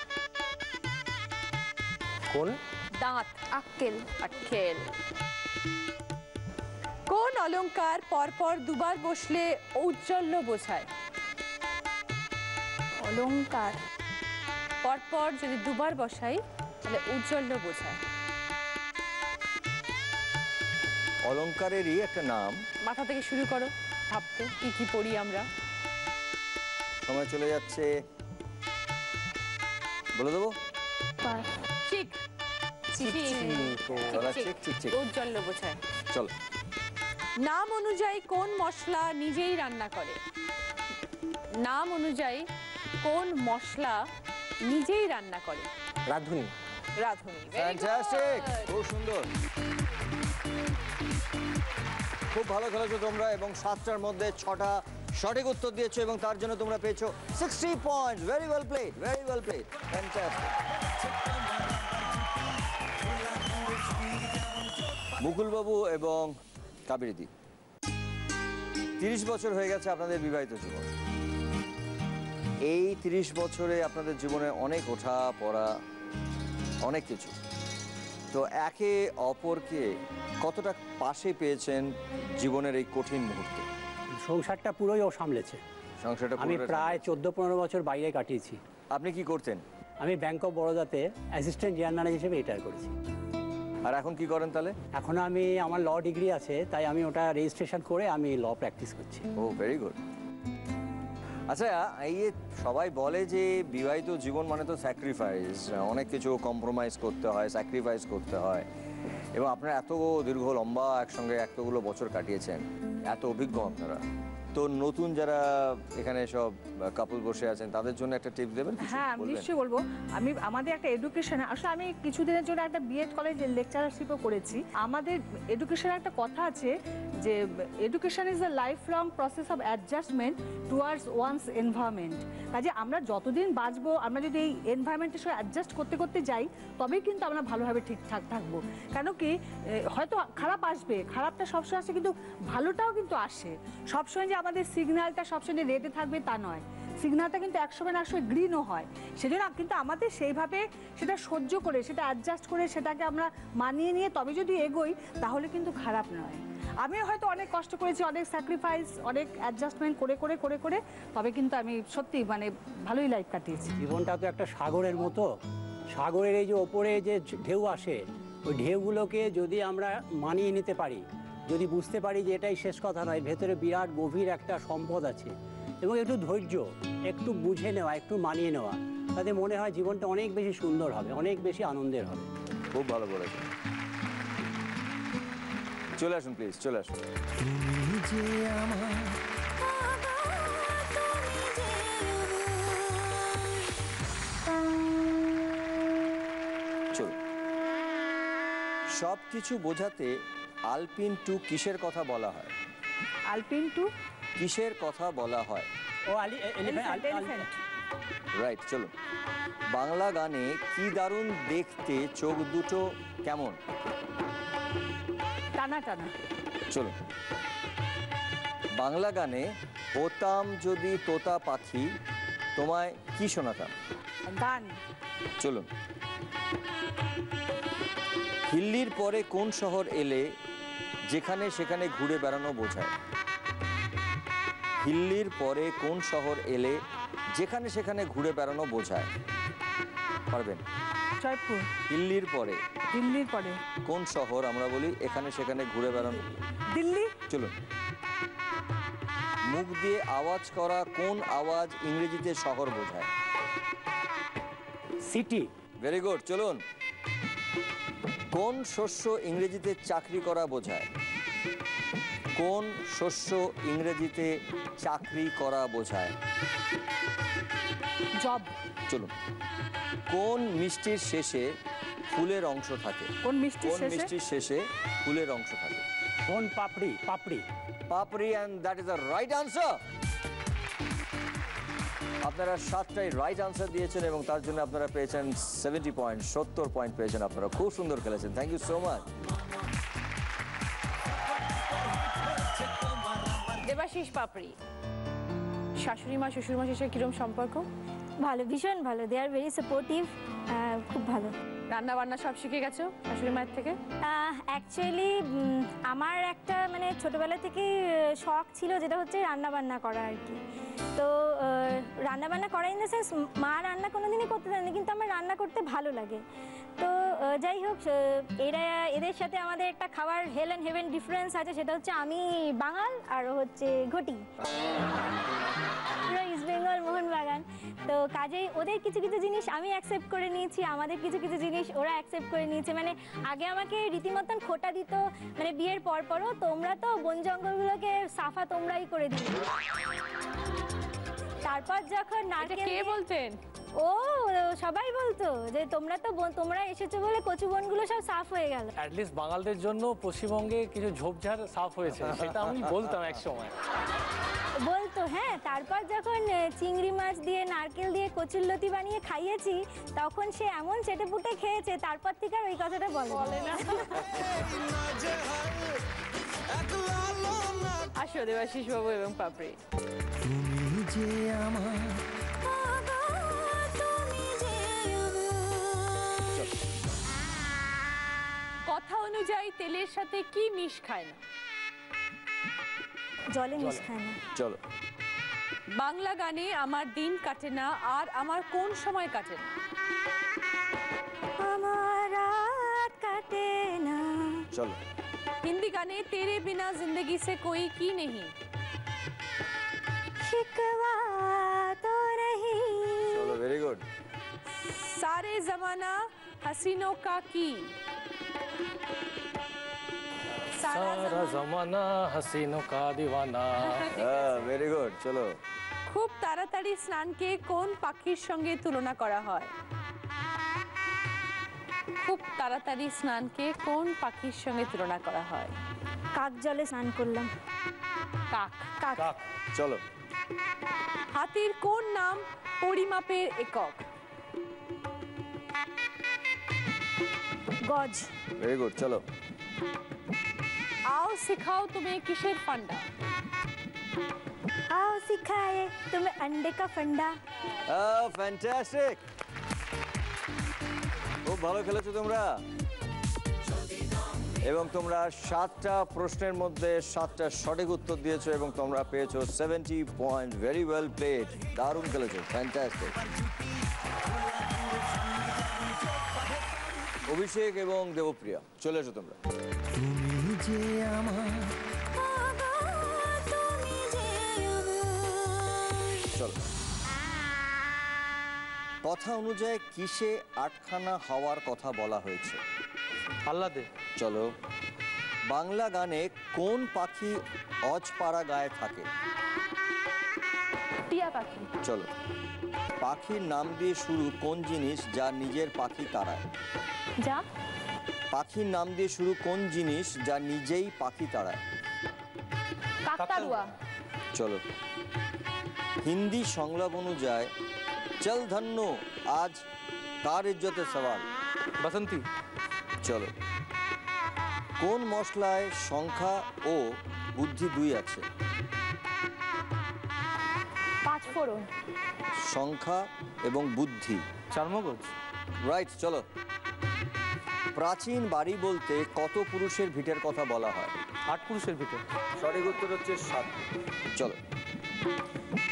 Speaker 5: কোন
Speaker 10: দাঁত?
Speaker 4: আক্কেল।
Speaker 10: আক্কেল। কোন অলংকার পরপর 2 বার বসলে ঔজ্জ্বল্য বোঝায়?
Speaker 4: অলংকার।
Speaker 10: পরপর যদি 2 বার বসাই তাহলে ঔজ্জ্বল্য বোঝায়।
Speaker 1: অলংকারেরই একটা নাম।
Speaker 10: মাথা থেকে শুরু করো ভাবতে, কি কি পড়ি আমরা।
Speaker 1: সময় চলে যাচ্ছে, বলে দেবো।
Speaker 10: চিক চিক
Speaker 1: গলা চিক চিক চিক,
Speaker 10: ঔজ্জ্বল্য বোঝায়।
Speaker 1: চলো।
Speaker 10: নাম অনুযায়ী কোন মশলা নিজেই রান্না করে? নাম অনুযায়ী কোন মশলা নিজেই রান্না করে?
Speaker 5: রাধুনি।
Speaker 10: রাঁধুনি।
Speaker 1: ফ্যান্টাস্টিক, খুব সুন্দর, খুব ভালো খেলেছো তোমরা এবং 7টার মধ্যে 6টা সঠিক উত্তর দিয়েছো এবং তার জন্য তোমরা পেয়েছো 60 points. Very well played, very well played, fantastic. মুকুলবাবু এবং কাবেরীদি, 30 বছর হয়ে গেছে আপনাদের বিবাহিত জীবন। এই 30 বছরে আপনাদের জীবনে অনেক ওঠা পড়া, অনেক কিছু। তো একে অপরকে কতটা পাশে পেয়েছেন জীবনের এই কঠিন মুহূর্তে?
Speaker 6: সংসারটা পুরোই ও সামলেছে।
Speaker 1: সংসারটা
Speaker 6: আমি
Speaker 1: পুরোটা
Speaker 6: প্রায় 14-15 বছর বাইরে কাটিয়েছি।
Speaker 1: আপনি কি করতেন?
Speaker 6: আমি ব্যাংক অফ বরোদাতে অ্যাসিস্ট্যান্ট জেনারেল ম্যানেজার হিসেবে রিটায়ার করেছি।
Speaker 1: আর এখন কি করেন তাহলে?
Speaker 6: এখন আমি আমার ল ডিগ্রি আছে, তাই আমি ওটা রেজিস্ট্রেশন করে আমি ল প্র্যাকটিস করছি।
Speaker 1: ও ভেরি গুড। আচ্ছা, এই যে সবাই বলে যে বিবাহিত জীবন মানে তো স্যাক্রিফাইস, অনেক কিছু কম্প্রোমাইজ করতে হয়, স্যাক্রিফাইস করতে হয়, এবং আপনারা এত দীর্ঘ লম্বা একসঙ্গে এতগুলো বছর কাটিয়েছেন, এত অভিজ্ঞ আপনারা, তো নতুন যারা এখানে সব কাপল বসে আছেন তাদের জন্য একটা টিপ দেবেন?
Speaker 2: হ্যাঁ, আমি নিশ্চয়ই বলবো। আমাদের একটা এডুকেশন, আসলে আমি কিছুদিনের জন্য একটা বিএড কলেজে লেকচারারশিপও করেছি। আমাদের এডুকেশনের একটা কথা আছে যে education is a life long process of adjustment towards one's environment. কাজে আমরা যতদিন বাঁচবো, আমরা যদি এই এনভায়রনমেন্টের সঙ্গে অ্যাডজাস্ট করতে করতে যাই, তবেই কিন্তু আমরা ভালোভাবে ঠিকঠাক থাকবো। কেন কি, হয়তো খারাপ আসবে, খারাপটা সবসময় আসে, কিন্তু ভালোটাও কিন্তু আসে। সবসময় যে আমাদের সিগন্যালটা সবসময় রেডে থাকবে তা নয়, সিগন্যালটা কিন্তু একসময় না একসময় গ্রিনও হয়। সেজন্য কিন্তু আমাদের সেইভাবে সেটা সহ্য করে, সেটা অ্যাডজাস্ট করে, সেটাকে আমরা মানিয়ে নিয়ে তবে যদি এগোই, তাহলে কিন্তু খারাপ নয়। আমি হয়তো অনেক কষ্ট করেছি, অনেক স্যাক্রিফাইস, অনেক অ্যাডজাস্টমেন্ট করে করে করে করে, তবে কিন্তু আমি সত্যি মানে ভালোই লাইফ কাটিয়েছি।
Speaker 6: জীবনটা তো একটা সাগরের মতো। সাগরের এই যে ওপরে যে ঢেউ আসে, ওই ঢেউগুলোকে যদি আমরা মানিয়ে নিতে পারি, যদি বুঝতে পারি যে এটাই শেষ কথা নয়, ভেতরে বিরাট গভীর একটা সম্পদ আছে, এবং একটু ধৈর্য, একটু বুঝে নেওয়া, একটু মানিয়ে নেওয়া, তাতে মনে হয় জীবনটা অনেক বেশি সুন্দর হবে, অনেক বেশি আনন্দের হবে।
Speaker 1: খুব ভালো বলেছেন। চলে আসুন প্লিজ, চলে আসুন। চলুন। সব কিছু বোঝাতে আলপিন টু কিসের কথা বলা হয়?
Speaker 2: আলপিন টু
Speaker 1: কিসের কথা বলা হয়?
Speaker 6: ও এলিফ্যান্ট।
Speaker 1: রাইট, চলুন। বাংলা গানে কি দারুণ দেখতে চোখ দুটো কেমন?
Speaker 2: টানা টানা।
Speaker 1: চলুন। বাংলা গানে ওতাম যদি তোতা পাখি তোমায় কি শোনাতাম?
Speaker 2: গান।
Speaker 1: চলুন। হিল্লির পরে কোন শহর এলে যেখানে সেখানে ঘুরে বেড়ানো বোঝায়? হিল্লির পরে কোন শহর এলে যেখানে সেখানে ঘুরে বেড়ানো বোঝায়? পারবেন?
Speaker 2: জয়পুর।
Speaker 1: হিল্লির পরে,
Speaker 2: দিল্লির পরে
Speaker 1: কোন শহর আমরা বলি এখানে সেখানে ঘুরে বেড়ানো?
Speaker 2: দিল্লি।
Speaker 1: চলুন। মুখ দিয়ে আওয়াজ করা কোন আওয়াজ ইংরেজিতে শহর বোঝায়?
Speaker 6: সিটি।
Speaker 1: ভেরি গুড, চলুন। কোন শস্য ইংরেজিতে চাকরি করা বোঝায়? কোন শস্য ইংরেজিতে চাকরি করা বোঝায়?
Speaker 2: জব।
Speaker 1: চলুন। কোন মিষ্টির শেষে ফুলের অংশ থাকে?
Speaker 2: কোন মিষ্টির শেষে?
Speaker 1: মিষ্টির শেষে ফুলের অংশ থাকে?
Speaker 6: কোন পাপড়ি? পাপড়ি।
Speaker 1: পাপড়ি, and that is the right answer. আপনারা 7টাই রাইট আনসার দিয়েছেন এবং তার জন্য আপনারা পেয়েছেন 70 পয়েন্ট, 70 পয়েন্ট পেয়েছেন আপনারা। খুব সুন্দর খেলেছেন, thank you so much.
Speaker 10: Debashis Papri, শাশুড়ি মা শ্বশুর মা শেষে কিরম সম্পর্ক?
Speaker 9: ভালো, ভীষণ ভালো। দে আর ভেরি সাপোর্টিভ, খুব ভালো।
Speaker 10: রান্না বান্না সব শিখে গেছো শাশুড়ি মায়ের থেকে?
Speaker 9: অ্যাকচুয়ালি আমার একটা মানে ছোটোবেলা থেকেই শখ ছিল, যেটা হচ্ছে রান্না বান্না করা আর কি। তো রান্না বান্না করা ইন দ্য সেন্স, মা রান্না কোনোদিনই করতে দেয়নি, কিন্তু আমার রান্না করতে ভালো লাগে। তো যাই হোক, এদের সাথে আমাদের একটা খাবার হেল অ্যান্ড হেভেন ডিফারেন্স আছে, সেটা হচ্ছে আমি বাঙাল আর হচ্ছে ঘটি, ইস্ট বেঙ্গল মোহনবাগান। তো কাজেই ওদের কিছু কিছু জিনিস আমি অ্যাকসেপ্ট করে নিয়েছি, আমাদের কিছু কিছু জিনিস ওরা অ্যাকসেপ্ট করে নিয়েছে। মানে আগে আমাকে রীতিমতন খোটা দিত, মানে বিয়ের পরও তোমরা তো বন জঙ্গলগুলোকে সাফা তোমরাই করে দিলে। তারপর যখন নারকেল,
Speaker 10: কে বলতেন?
Speaker 9: ও সবাই বলতো যে তোমরা এসেছো বলে কচু বনগুলো সব সাফ হয়ে গেল।
Speaker 8: অ্যাটলিস্ট বাঙালদের জন্য পশ্চিমবঙ্গে কিছু ঝোপঝাড় সাফ হয়েছে, সেটা আমি বলতাম এক সময়।
Speaker 9: বলতো তো হ্যাঁ, তারপর যখন চিংড়ি মাছ দিয়ে নারকেল দিয়ে কচুরলতি বানিয়ে খাইয়েছি, তখন সে এমন চেটেপুটে খেয়েছে, তারপর থেকে আর ওই কথাটা বলে না।
Speaker 10: আসো দেবাশিস বাবু এবং পাপড়ি।
Speaker 3: তুমি যে আমার
Speaker 10: কথা অনুযায়ী তেলের সাথে কি মিশ খায় না?
Speaker 9: জলে মিশ খায় না।
Speaker 1: চলো।
Speaker 10: বাংলা গানে আমার দিন কাটে না আর আমার কোন সময় কাটে না?
Speaker 9: আমার রাত কাটে না।
Speaker 1: চলো।
Speaker 10: हिंदी गाने तेरे बिना जिंदगी से कोई की नहीं।
Speaker 9: शिकवा तो नहीं।
Speaker 1: चलो, वेरी गुड।
Speaker 10: सारे जमाना हसीनों का की।
Speaker 8: सारा जमाना हसीनों का दीवाना।
Speaker 1: Very good. चलो।
Speaker 10: খুব তাড়াতাড়ি স্নানকে কোন পাখির সঙ্গে তুলনা করা হয়? খুব তাড়াতাড়ি স্নানকে কোন পাখির সঙ্গে তুলনা করা হয়?
Speaker 9: কাক জলে স্নান করলাম।
Speaker 10: কাক।
Speaker 8: কাক।
Speaker 1: চলো।
Speaker 10: হাতির কোন নাম পরিমাপের একক?
Speaker 9: গজ।
Speaker 1: Very good. चलो।
Speaker 10: आओ सिखाओ तुम्हें किसेर फंडा?
Speaker 9: आओ सिखाए तुम्हें अंडे का फंडा।
Speaker 1: ফ্যান্টাস্টিক, খুব ভালো খেলেছো তোমরা। এবং তোমরা 7টা প্রশ্নের মধ্যে 7টা সঠিক উত্তর দিয়েছো এবং তোমরা পেয়েছো 70 পয়েন্ট। ভেরি ওয়েল প্লেড, দারুণ খেলেছো, ফ্যান্টাস্টিক। অভিষেক এবং দেবপ্রিয়া, চলে এসো তোমরা।
Speaker 3: তুমি যে আমার
Speaker 1: চলো। কথা অনুযায়ী কিসে আটখানা হওয়ার কথা বলা হয়েছে?
Speaker 8: আল্লাদে।
Speaker 1: চলো। বাংলা গানে কোন পাখি অজপাড়া গায়ে থাকে?
Speaker 10: টিয়া পাখি।
Speaker 1: চলো। পাখির নাম দিয়ে শুরু কোন জিনিস যা নিজের পাখি তাড়ায়?
Speaker 10: যা।
Speaker 1: পাখির নাম দিয়ে শুরু কোন জিনিস যা নিজেই পাখি তাড়ায়?
Speaker 10: কাকতাড়ুয়া।
Speaker 1: চলো। হিন্দি সংলাপ অনুযায়ী চল ধন্যু আজ কার ইজ্জতের সওয়াল?
Speaker 8: বাসন্তী।
Speaker 1: চলো। কোন মশলায় সংখ্যা ও বুদ্ধি 2 আছে?
Speaker 10: পাঁচফোড়ন।
Speaker 1: সংখ্যা এবং বুদ্ধি।
Speaker 8: চারমগজ।
Speaker 1: রাইট। চলো। প্রাচীন বাড়ি বলতে কত পুরুষের ভিটের কথা বলা হয়?
Speaker 8: 8 পুরুষের ভিতর।
Speaker 1: সঠিক উত্তর হচ্ছে 7। চলো।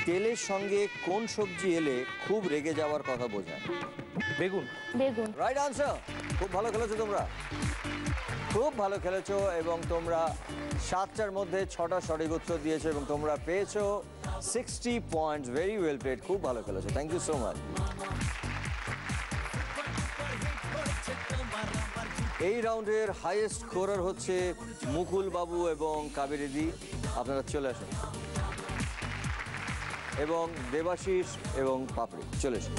Speaker 1: তেলের সঙ্গে কোন সবজি এলে খুব রেগে যাওয়ার কথা বোঝায়?
Speaker 8: বেগুন।
Speaker 10: বেগুন।
Speaker 1: Right answer. খুব ভালো খেলেছো তোমরা, খুব ভালো খেলেছো এবং তোমরা 7টার মধ্যে 6টা সঠিক উত্তর দিয়েছো এবং তোমরা পেয়েছো 60 পয়েন্টস। ভেরি ওয়েল প্লেড, খুব ভালো খেলেছো, থ্যাংক ইউ সো মাচ। এই রাউন্ডের হাইয়েস্ট স্কোরার হচ্ছে মুকুল বাবু এবং কাবেরীদি, আপনারা চলে আসুন। এবং দেবাশিস এবং পাপড়ি চলে আসুন।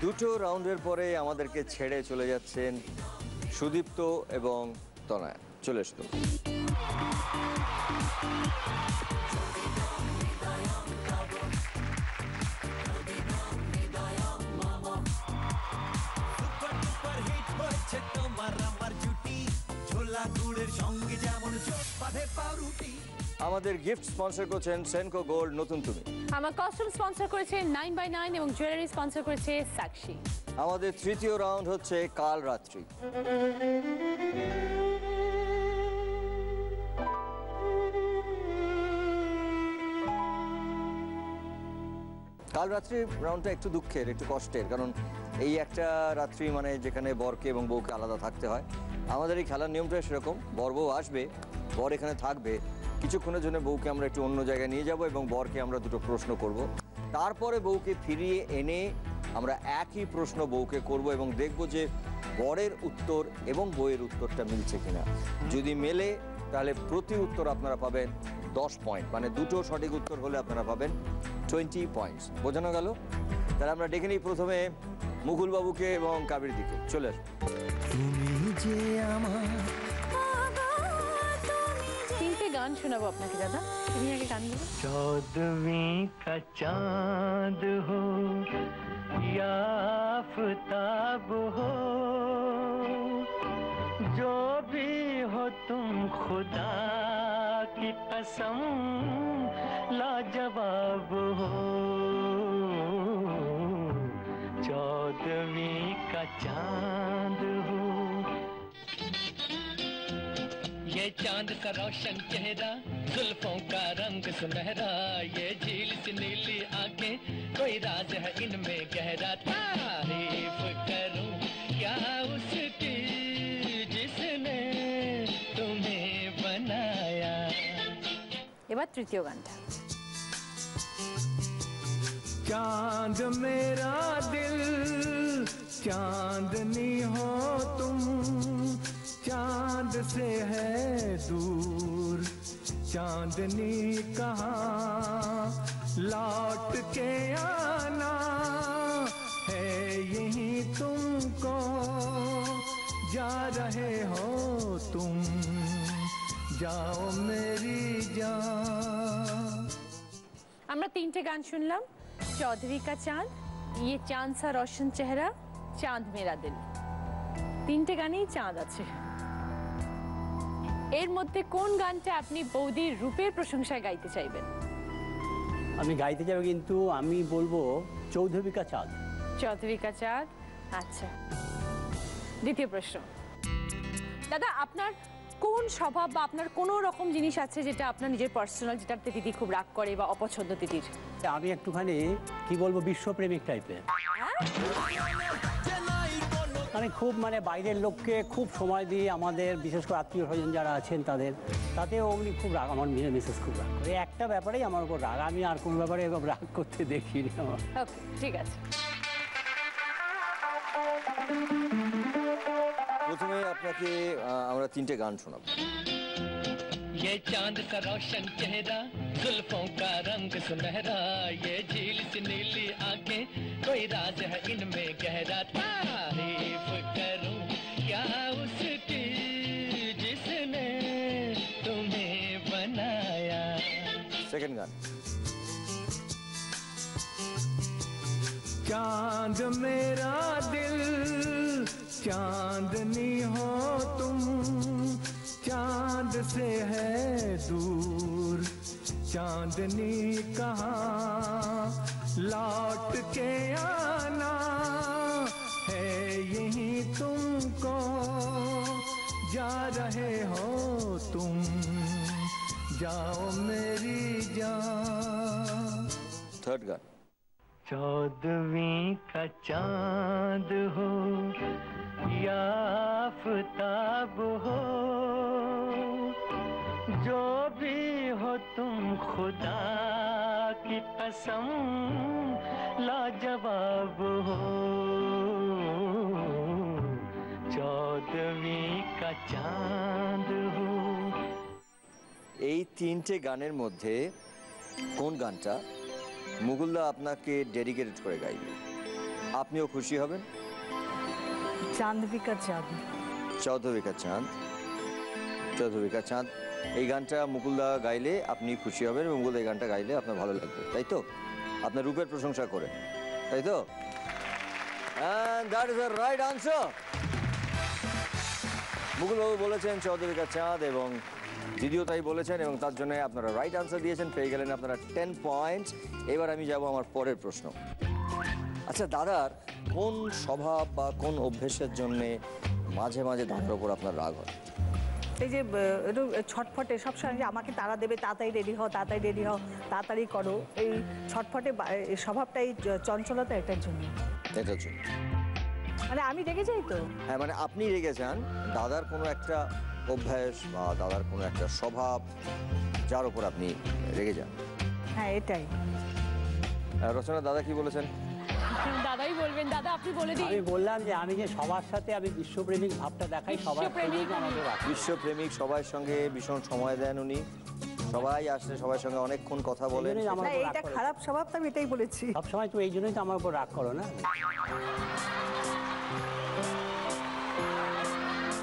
Speaker 1: দুটো রাউন্ডের পরে আমাদেরকে ছেড়ে চলে যাচ্ছেন সুদীপ্ত এবং তনয়া। চলে এসো। আমাদের গিফট স্পন্সর করছেন সেনকো গোল্ড নতুন তুমি।
Speaker 10: আমার কস্টিউম স্পন্সর করেছে 9x9 এবং জুয়েলারি স্পন্সর করেছে সাক্ষী।
Speaker 1: আমাদের তৃতীয় রাউন্ড হচ্ছে কাল রাত্রি। কাল রাত্রি রাউন্ডটা একটু দুঃখের, একটু কষ্টের, কারণ এই একটা রাত্রি মানে যেখানে বরকে এবং বউকে আলাদা থাকতে হয়। আমাদের এই খেলার নিয়মটা সেরকম, বর বউ আসবে, বর এখানে থাকবে, কিছুক্ষণের জন্য বউকে আমরা একটু অন্য জায়গায় নিয়ে যাব এবং বরকে আমরা দুটো প্রশ্ন করব। তারপরে বউকে ফিরিয়ে এনে আমরা একই প্রশ্ন বউকে করব এবং দেখব যে বরের উত্তর এবং বউয়ের উত্তরটা মিলছে কিনা। যদি মেলে তাহলে প্রতি উত্তর আপনারা পাবেন 10 পয়েন্ট, মানে দুটো সঠিক উত্তর হলে আপনারা পাবেন 20 পয়েন্টস। বোঝানো গেল? তাহলে আমরা ডেকে নিই প্রথমে মুকুল বাবুকে এবং কাবির দিকে। চলে আসুন।
Speaker 3: তুমি যে আমার
Speaker 10: তিনটে গান শোনাবো আপনাকে দাদা, তুমি আগে গান বলো।
Speaker 7: 14वीं का चांद हो या आफताब हो, जो भी हो तुम खुदा की कसम लाजवाब हो। 14वीं का चांद हो, ये चांद सा रोशन चेहरा, जुल्फों का रंग सुनहरा, ये झील सी नीली आंखें, कोई राज है इनमें गहरा। तारीफ करूं क्या उसकी जिसने तुम्हें बनाया।
Speaker 10: এবার তৃতীয় গানটা।
Speaker 7: चांद मेरा दिल चांदनी हो तुम, चांद से है दूर चांदनी कहाँ, लौट के आना है यहीं तुमको, जा रहे हो तुम जाओ मेरी जान।
Speaker 10: আমরা তিনটে গান শুনলাম, চৌধুরী কা চাঁদ, ইয়ে চাঁদ সা রোশন চেহারা, চাঁদ মেরা দিল। তিনটে গানেই চাঁদ আছে। এর মধ্যে কোন গানটা আপনি বৌদির রূপের প্রশংসায় গাইতে চাইবেন?
Speaker 6: আমি গাইতে যাবো, কিন্তু আমি বলবো চৌধুরী কা চাঁদ।
Speaker 10: চৌধুরী কা চাঁদ। আচ্ছা, দ্বিতীয় প্রশ্ন। দাদা, আপনার কোন স্বভাব বা আপনার কোন রকম জিনিস আছে যেটা আপনার নিজের পার্সোনাল, যেটাতে দিদি খুব রাগ করে বা অপছন্দ দিদির?
Speaker 6: আমি একটুখানি কি বলবো, বিশ্বপ্রেমিক টাইপের। আমি খুব বাইরের লোককে খুব সময় দিই, আমাদের বিশেষ করে আত্মীয় স্বজন যারা আছেন তাদের, তাতে অগ্নি খুব রাগ, আমার মিসেস খুব রাগ করে। একটা ব্যাপারেই আমার উপর রাগ, আমি আর কোনো ব্যাপারে রাগ করতে দেখিনি আমার।
Speaker 10: ওকে, ঠিক আছে।
Speaker 1: প্রথমে আপনাকে আমরা তিনটে গান শোনাবো।
Speaker 7: ये चांद सा रोशन चेहरा, जुल्फों का रंग सुनहरा, ये झील सी नीली आंखें, कोई राज है इनमें गहरा। तारीफ करूं क्या उसकी जिसने तुम्हें बनाया।
Speaker 1: সেকেন্ড গান।
Speaker 7: चांद मेरा दिल चांदनी हो तुम, चांद से है दूर चांदनी कहाँ, लौट के आना है यहीं तुमको, जा रहे हो तुम जाओ मेरी जान।
Speaker 1: থার্ড গান।
Speaker 7: 14वीं का चांद हो या आफताब हो, जो भी हो तुम खुदा की कसम लाजवाब हो। 14वीं का चांद हो।
Speaker 1: এই তিনটে গানের মধ্যে কোন গানটা মুকুলদা আপনাকে ডেডিকেটেড করে গাইবে, আপনিও খুশি হবেন?
Speaker 2: চাঁদবি কা চাঁদ।
Speaker 1: চৌধুরী কা চাঁদ। চৌধুরী কা চাঁদ এই গানটা মুকুলদা গাইলে আপনি খুশি হবেন, এবং মুকুলদা এই গানটা গাইলে আপনার ভালো লাগবে, তাই তো? আপনার রূপের প্রশংসা করে, তাই তো? And that is the right answer. মুকুলবাবু বলেছেন চৌধুরী কা চাঁদ, এবং দিদিও তাই বলেছেন, এবং তার জন্য আপনারা রাইট আনসার দিয়েছেন, পেয়ে গেলেন আপনারা 10 পয়েন্টস। এবার আমি যাব আমার পরের প্রশ্ন। আচ্ছা, দাদার কোন স্বভাব বা কোন অভ্যেসের জন্যে মাঝে মাঝে দাদার ওপর আপনার রাগ হয়?
Speaker 2: এই যে একটু ছটফটে সবসময়, যে আমাকে তাড়া দেবে, তাড়াতাড়ি রেডি হও, তাড়াতাড়ি রেডি হও, তাড়াতাড়ি করো, এই ছটফটে স্বভাবটাই চঞ্চলতা এটার জন্য।
Speaker 1: এটার জন্য
Speaker 2: আমি রেগে যাই তো।
Speaker 1: হ্যাঁ, আপনি রেগে যান, দাদার কোনো একটা অভ্যাস বা দাদার কোনো একটা স্বভাব যার উপর আপনি রেগে যান।
Speaker 2: হ্যাঁ, এটাই।
Speaker 1: রচনা, দাদা কি বলেছেন?
Speaker 10: দাদাই বলবেন। দাদা, আপনি বলে দিন।
Speaker 6: আমি বললাম যে আমি যে সবার সাথে আমি বিশ্বপ্রেমিক ভাবটা দেখাই, সবার
Speaker 10: বিশ্বপ্রেমিক
Speaker 6: আমাকে রাখি।
Speaker 1: বিশ্বপ্রেমিক, সবার সঙ্গে ভীষণ সময় দেন উনি, সবাই আসলে সবার সঙ্গে অনেকক্ষণ কথা বলেন।
Speaker 6: এই জন্যই আমার
Speaker 2: না
Speaker 6: উপর রাগ
Speaker 2: এইটা
Speaker 6: করো।
Speaker 2: খারাপ স্বভাব তো আমি এটাই বলেছি।
Speaker 6: সব সময় তো এই জন্যই তো আমার উপর রাগ করো না।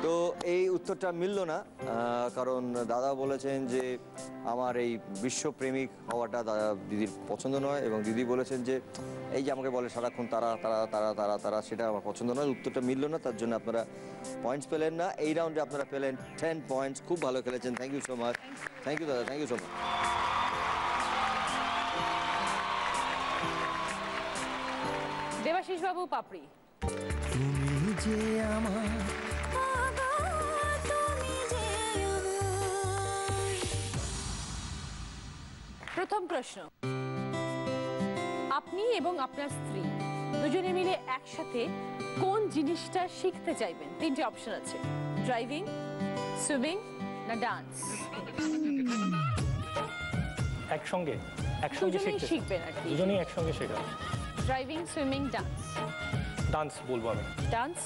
Speaker 1: তো এই উত্তরটা মিলল না, কারণ দাদা বলেছেন যে আমার এই বিশ্বপ্রেমিক হওয়াটা দিদির পছন্দ নয়, এবং দিদি বলেছেন যে এই যে আমাকে বলে সারাক্ষণ তারা তারা তারা তারা তারা, সেটা আমার পছন্দ নয়। উত্তরটা মিলল না, তার জন্য আপনারা পয়েন্টস পেলেন না। এই রাউন্ডে আপনারা পেলেন 10 পয়েন্টস। খুব ভালো খেলেছেন, thank you so much. Thank you দাদা, thank you so much.
Speaker 10: Debashis babu Papri,
Speaker 3: তুমি যে আমার
Speaker 10: প্রথম প্রশ্ন, আপনি এবং আপনার স্ত্রী দুজনে মিলে একসাথে কোন জিনিসটা শিখতে চাইবেন? তিনটে অপশন আছে, ড্রাইভিং, সুইমিং না ডান্স।
Speaker 8: একসঙ্গে
Speaker 10: দুজনেই
Speaker 8: শিখতে
Speaker 10: শিখবেন আর কি,
Speaker 8: দুজনেই একসঙ্গে শেখা।
Speaker 10: Driving, swimming, dance.
Speaker 8: ডান্স বলবো আমি।
Speaker 10: ডান্স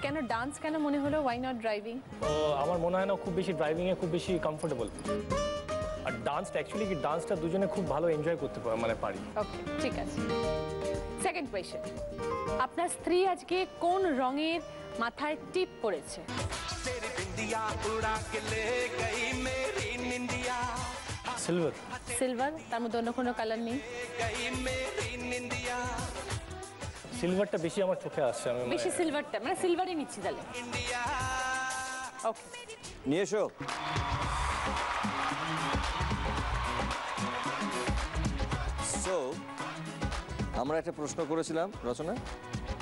Speaker 10: কেন? ডান্স কেন মনে হলো? Why not driving?
Speaker 8: আমার মনে হয় না খুব বেশি ড্রাইভিংয়ে খুব বেশি কমফোর্টেবল। আর ডান্সটা অ্যাকচুয়ালি কি, ডান্সটা দুজনে খুব ভালো এনজয় করতে মানে পারি।
Speaker 10: ওকে, ঠিক আছে। সেকেন্ড কোয়েশ্চেন, আপনার স্ত্রী আজকে কোন রঙের মাথায় টিপ পরেছে?
Speaker 8: সিলভার।
Speaker 10: সিলভার, তার মধ্যে অন্য কোনো কালার নেই?
Speaker 8: সিলভারটা বেশি আমার চোখে আসছে। আমি
Speaker 10: বেশি সিলভারটা, মানে সিলভারই নিচ্ছি তাহলে। ওকে,
Speaker 1: নিয়ে এসো। সো আমরা একটা প্রশ্ন করেছিলাম রচনা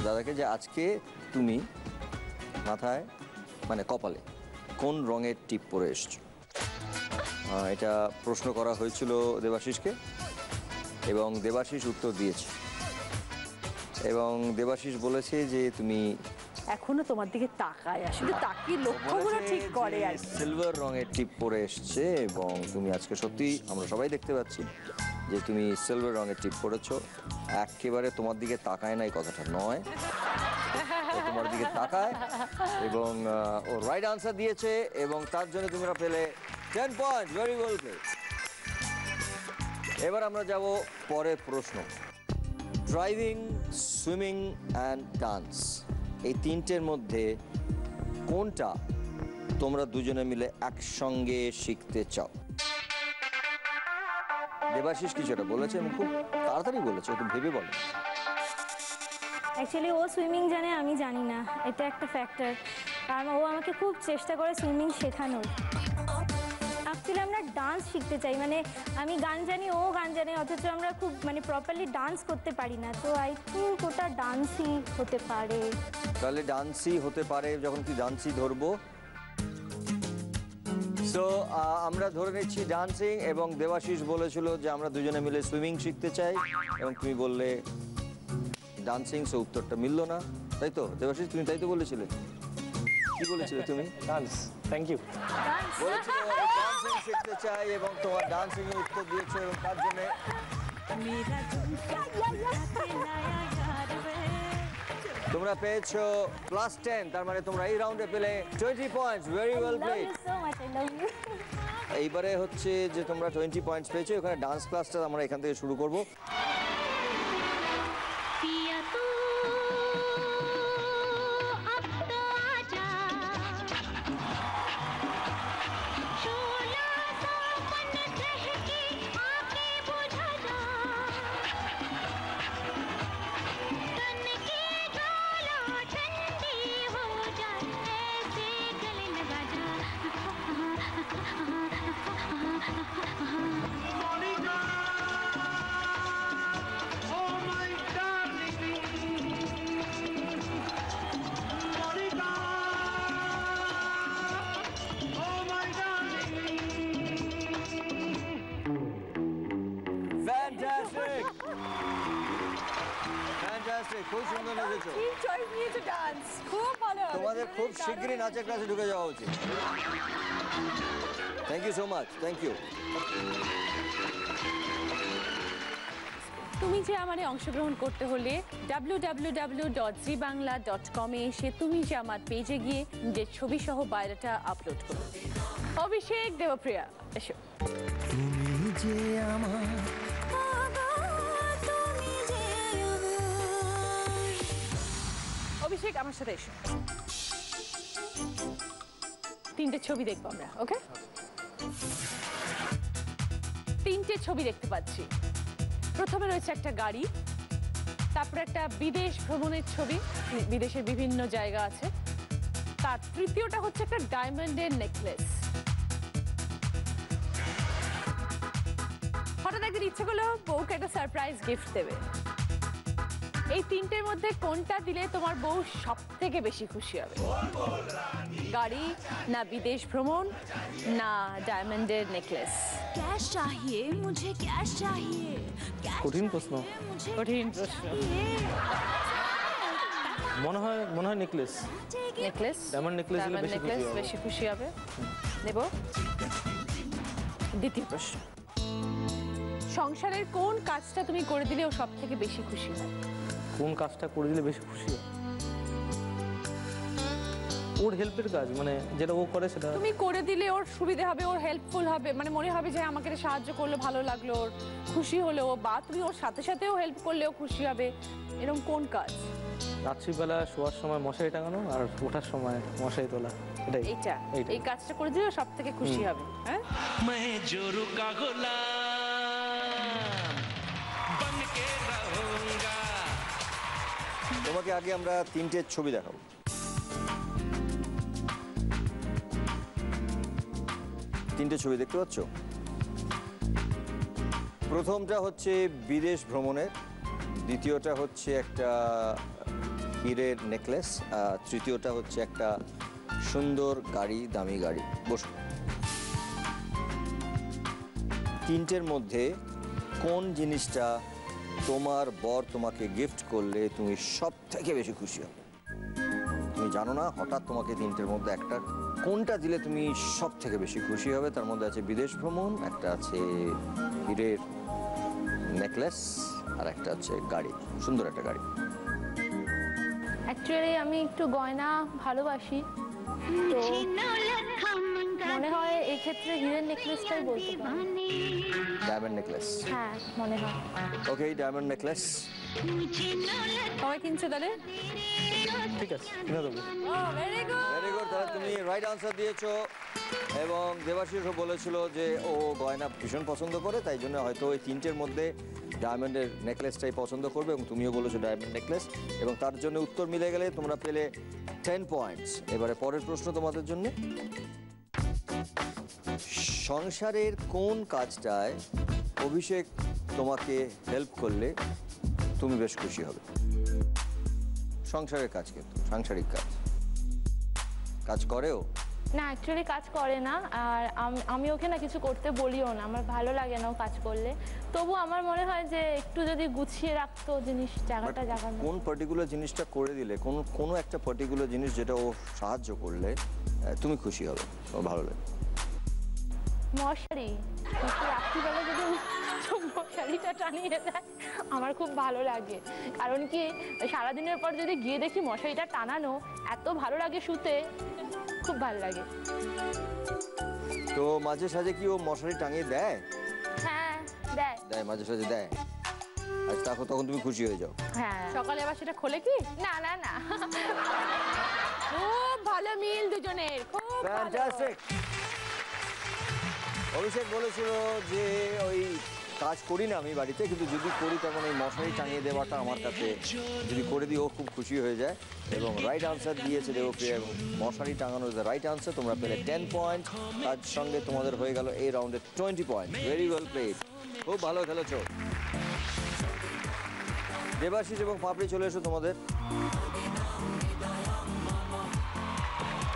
Speaker 1: দাদাকে যে আজকে তুমি মাথায় মানে কপালে কোন রঙের টিপ পরে এসছো। এটা প্রশ্ন করা হয়েছিল দেবাশিসকে, এবং দেবাশিস উত্তর দিয়েছে, এবং দেবাশিস বলেছে যে তুমি
Speaker 2: এখনো তোমার দিকে তাকায়, আসলে তাকিয়ে লক্ষ্যগুলো ঠিক করে আর কি।
Speaker 1: সিলভার রঙের টিপ পরে এসছে, এবং তুমি আজকে সত্যি আমরা সবাই দেখতে পাচ্ছি যে তুমি সিলভার রঙের টিপ পরেছো। একেবারে তোমার দিকে তাকায় না এই কথাটা নয়, ও তোমার দিকে তাকায়, এবং ও রাইট আনসার দিয়েছে, এবং তার জন্য তোমরা পেলে 10 পয়েন্ট। Very well play. এবার আমরা যাব পরের প্রশ্ন। ড্রাইভিং, সুইমিং অ্যান্ড ডান্স, এই তিনটের মধ্যে কোনটা তোমরা দুজনে মিলে একসঙ্গে শিখতে চাও? দেবাশিস কিছুটা বলেছে এবং খুব তাড়াতাড়ি বলেছে, একটু ভেবে বলো।
Speaker 9: অ্যাকচুয়ালি ও সুইমিং জানে, আমি জানি না, এটা একটা ফ্যাক্টর। কারণ ও আমাকে খুব চেষ্টা করে সুইমিং শেখানোর। অ্যাকচুয়ালি আমরা ডান্স শিখতে চাই, মানে আমি গান জানি, ও গান জানে, অথচ আমরা খুব মানে প্রপারলি ডান্স করতে পারি না। তো আই থিঙ্ক ওটা ডান্সই হতে পারে।
Speaker 1: তাহলে ডান্সই হতে পারে, যখন কি ডান্সই ধরবো। সো আমরা ধরে নিচ্ছি ডান্সিং, এবং দেবাশিস বলেছিল যে আমরা দুজনে মিলে সুইমিং শিখতে চাই, এবং তুমি বললে ডান্সিং। সো উত্তরটা মিলল না, তাই তো দেবাশিস? তুমি তাই তো বলেছিলে? কি বলেছিলে তুমি?
Speaker 8: ডান্স। Thank you.
Speaker 1: বলেছিল ডান্সিং শিখতে চাই, এবং তোমার ডান্সিং এর উত্তর দিয়েছো, এবং তার জন্য তোমরা পেয়েছো +10। তার মানে তোমরা এই রাউন্ডে পেলে 20 পয়েন্টস। Very well played. এইবারে হচ্ছে যে তোমরা 20 পয়েন্টস পেয়েছো, এখানে ডান্স ক্লাসটা আমরা এখান থেকে শুরু করব। Fantastic! Fantastic! খুব সুন্দর নেচেছো।
Speaker 2: ঠিক চয়েস নিয়েছো ডান্স, খুব ভালো হবে।
Speaker 1: তোমাদের খুব শীঘ্রই নাচের ক্লাসে ঢুকে যাওয়া উচিত। Thank you so much. Thank you.
Speaker 10: তুমি যে আমারে অংশগ্রহণ করতে হলে www.zbangla.com এ এসে তুমি যে আমার পেজে গিয়ে নিজের ছবি সহ বায়োডাটা আপলোড করো। অভিষেক, দেবপ্রিয়া, এসো।
Speaker 3: তুমি যে আমার
Speaker 10: অভিষেক আমার সাথে এসো, তিনটে ছবি দেখবো আমরা। ওকে, তিনটে ছবি দেখতে পাচ্ছি। প্রথমে রয়েছে একটা গাড়ি, তারপরে একটা বিদেশ ভ্রমণের ছবি, বিদেশের বিভিন্ন জায়গা আছে। তার তৃতীয়টা হচ্ছে একটা ডায়মন্ডের নেকলেস। হঠাৎ একদিন ইচ্ছে করলো বউকে একটা সারপ্রাইজ গিফট দেবে। এই তিনটের মধ্যে কোনটা দিলে তোমার বউ সব থেকে বেশি খুশি হবে? গাড়ি, না বিদেশ ভ্রমণ, না ডায়মন্ডের নেকলেস?
Speaker 11: कैश चाहिए मुझे, कैश चाहिए।
Speaker 8: কঠিন প্রশ্ন,
Speaker 10: কঠিন প্রশ্ন।
Speaker 8: মনে হয় নেকলেস।
Speaker 10: নেকলেস,
Speaker 8: ডায়মন্ড নেকলেস দিলে বেশি খুশি হবে।
Speaker 10: বেশি খুশি হবে। দেব দ্বিতীয় প্রশ্ন, সংসারের কোন কাজটা তুমি করে দিলে ও সব থেকে বেশি খুশি হয়?
Speaker 8: কোন কাজটা করে দিলে বেশি খুশি হয়? ওর হেল্পের কাজ, মানে যেটা ও করে সেটা
Speaker 10: তুমি করে দিলে ওর সুবিধা হবে, ওর হেল্পফুল হবে, মানে মনে হবে যে আমাকে এটা সাহায্য করলো, ভালো লাগলো, ওর খুশি হলো, বা তুমি ওর সাথে সাথেও হেল্প করলেও খুশি হবে, এরকম কোন কাজ?
Speaker 8: রাত্রিবেলা শোয়ার সময় মশারি টাঙানো আর ওঠার সময় মশারি তোলা, এটাই।
Speaker 10: এইটা, এই কাজটা করে দিলে সব থেকে খুশি হবে। হ্যাঁ,
Speaker 3: मैं जो रुका गुलाम बन के रहूंगा।
Speaker 1: তোমাকে আগে আমরা তিনটে ছবি দেখাবো। তিনটে ছবি দেখতে পাচ্ছ? প্রথমটা হচ্ছে বিদেশ ভ্রমণের, দ্বিতীয়টা হচ্ছে একটা হীরের নেকলেস, আর তৃতীয়টা হচ্ছে একটা সুন্দর গাড়ি, দামি গাড়ি। বসো। তিনটের মধ্যে কোন জিনিসটা তোমার বর তোমাকে গিফট করলে তুমি সব থেকে বেশি খুশি হবে? তুমি জানো না, হঠাৎ তোমাকে তিনটের মধ্যে একটা কোনটা দিলে তুমি সব থেকে বেশি খুশি হবে। তার মধ্যে আছে বিদেশ ভ্রমণ, একটা আছে হীরের নেকলেস, আর একটা আছে গাড়ি, সুন্দর একটা গাড়ি।
Speaker 4: অ্যাকচুয়ালি আমি একটু গয়না ভালোবাসি, তো মনে হয় এই ক্ষেত্রে হীরের নেকলেসটাই বলতে পারি।
Speaker 1: Diamond necklace?
Speaker 4: হ্যাঁ, মনে হয়।
Speaker 1: ওকে, ডায়মন্ড নেকলেস
Speaker 10: সবাই কিনছে তাহলে?
Speaker 8: ঠিক আছে, কিনে দেবো।
Speaker 10: ভেরি গুড,
Speaker 1: ভেরি গুড, তাহলে তুমি রাইট আনসার দিয়েছো। এবং দেবাশিসও বলেছিল যে ও গয়না ভীষণ পছন্দ করে, তাই জন্য হয়তো ওই তিনটের মধ্যে ডায়মন্ডের নেকলেসটাই পছন্দ করবে, এবং তুমিও বলেছো ডায়মন্ড নেকলেস, এবং তার জন্য উত্তর মিলে গেলে তোমরা পেলে 10 পয়েন্টস। এবারে পরের প্রশ্ন তোমাদের জন্য, সংসারের কোন কাজটায় অভিষেক তোমাকে হেল্প করলে তুমি বেশ খুশি হবে? সংসারের কাজ, কিন্তু সাংসারিক কাজ করেও
Speaker 4: না, অ্যাকচুয়ালি কাজ করে না, আর আমি ওকে না কিছু করতে বলিও না, আমার ভালো লাগে না ও কাজ করলে। তবু আমার মনে হয় যে একটু যদি গুছিয়ে রাখতো জিনিস, জায়গাটা জায়গার মতো।
Speaker 1: কোন পার্টিকুলার জিনিসটা করে দিলে, কোনো একটা পার্টিকুলার জিনিস যেটা ও সাহায্য করলে তুমি খুশি হবে, ও ভালো লাগে?
Speaker 4: মশারি, রাত্রিবেলা যদি মশারিটা টানিয়ে দেয় আমার খুব ভালো লাগে। কারণ কি, সারাদিনের পর যদি গিয়ে দেখি মশারিটা টানানো, এত ভালো লাগে শুতে, খুব ভালো লাগে।
Speaker 1: তো মাঝে সাঝে কি ও মশারি টাঙিয়ে দেয়?
Speaker 4: হ্যাঁ, দেয়।
Speaker 1: মাঝে সাঝে দেয়। আচ্ছা, তখন তুমি খুশি হয়ে যাও?
Speaker 4: হ্যাঁ।
Speaker 10: সকালে আবার সেটা খোলে কি?
Speaker 4: না না না,
Speaker 10: খুব ভালো মিল দুজনের, খুব
Speaker 1: ফ্যান্টাস্টিক। অভিষেক বলেছিল যে ওই কাজ করি না আমি বাড়িতে, কিন্তু যদি করি তখন এই মশারি টাঙিয়ে দেওয়াটা আমার কাছে, যদি করে দিই ও খুব খুশি হয়ে যায়। এবং রাইট আনসার দিয়েছে দেবপ্রিয়া, এবং মশারি টাঙানো ইজ দ্য রাইট আনসার। তোমরা পেলে 10 পয়েন্ট, তার সঙ্গে তোমাদের হয়ে গেল এই রাউন্ডে 20 পয়েন্ট। ভেরি ওয়েল প্লেড, খুব ভালো খেলেছো। দেবাশিস এবং পাপড়ি চলে এসো তোমাদের।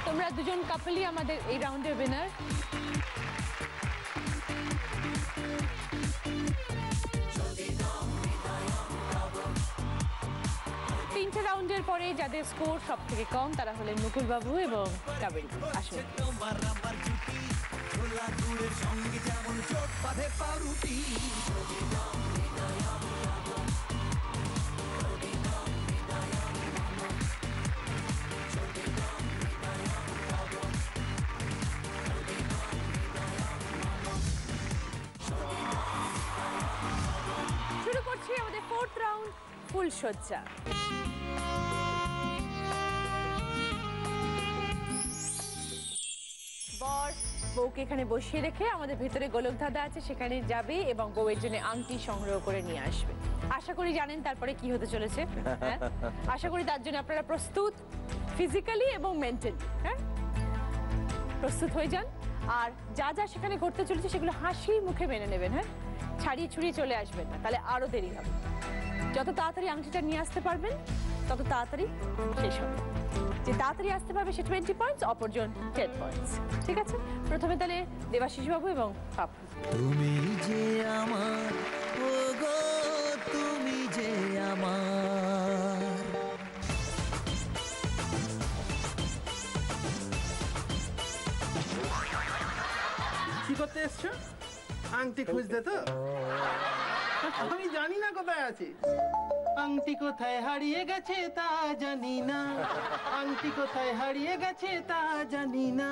Speaker 10: তোমরা দুজন কাপলই আমাদের এই রাউন্ডের উইনার। তিনটে রাউন্ডের পরে যাদের স্কোর সব থেকে কম তারা হলেন মুকুল বাবু এবং কাবেরী। আসুন। ফোর্থ রাউন্ড ফুল সজ্জা। বর বউকে এখানে বসিয়ে রেখে আমাদের ভেতরে গোলক ধাঁধা আছে সেখানে যাবে এবং বউয়ের জন্য আংটি সংগ্রহ করে নিয়ে আসবে। আশা করি জানেন তারপরে কি হতে চলেছে। হ্যাঁ, আশা করি তার জন্য আপনারা প্রস্তুত ফিজিক্যালি এবং মেন্টালি। হ্যাঁ, প্রস্তুত হয়ে যান। আর যা যা সেখানে ঘটতে চলেছে সেগুলো হাসি মুখে মেনে নেবেন। হ্যাঁ, ছাড়িয়ে ছুড়িয়ে চলে আসবেন না, তাহলে আরো দেরি হবে। যত তাড়াতাড়ি আংটিটা নিয়ে আসতে পারবেন তত তাড়াতাড়ি শেষ হবে। যে তাড়াতাড়ি আসতে পারবে সে 20 পয়েন্টস, অপরজন 10 পয়েন্টস। ঠিক আছে, প্রথমে তাহলে দেবাশিস বাবু এবং পাপু।
Speaker 3: তুমি যে আমার, ও গো তুমি যে আমার।
Speaker 12: কি করতে এসছো? আংটি খুঁজতে তো? আমি জানি না কোথায় আছে। আংটি কোথায় হারিয়ে গেছে তা জানি না, আংটি কোথায় হারিয়ে গেছে তা জানি না,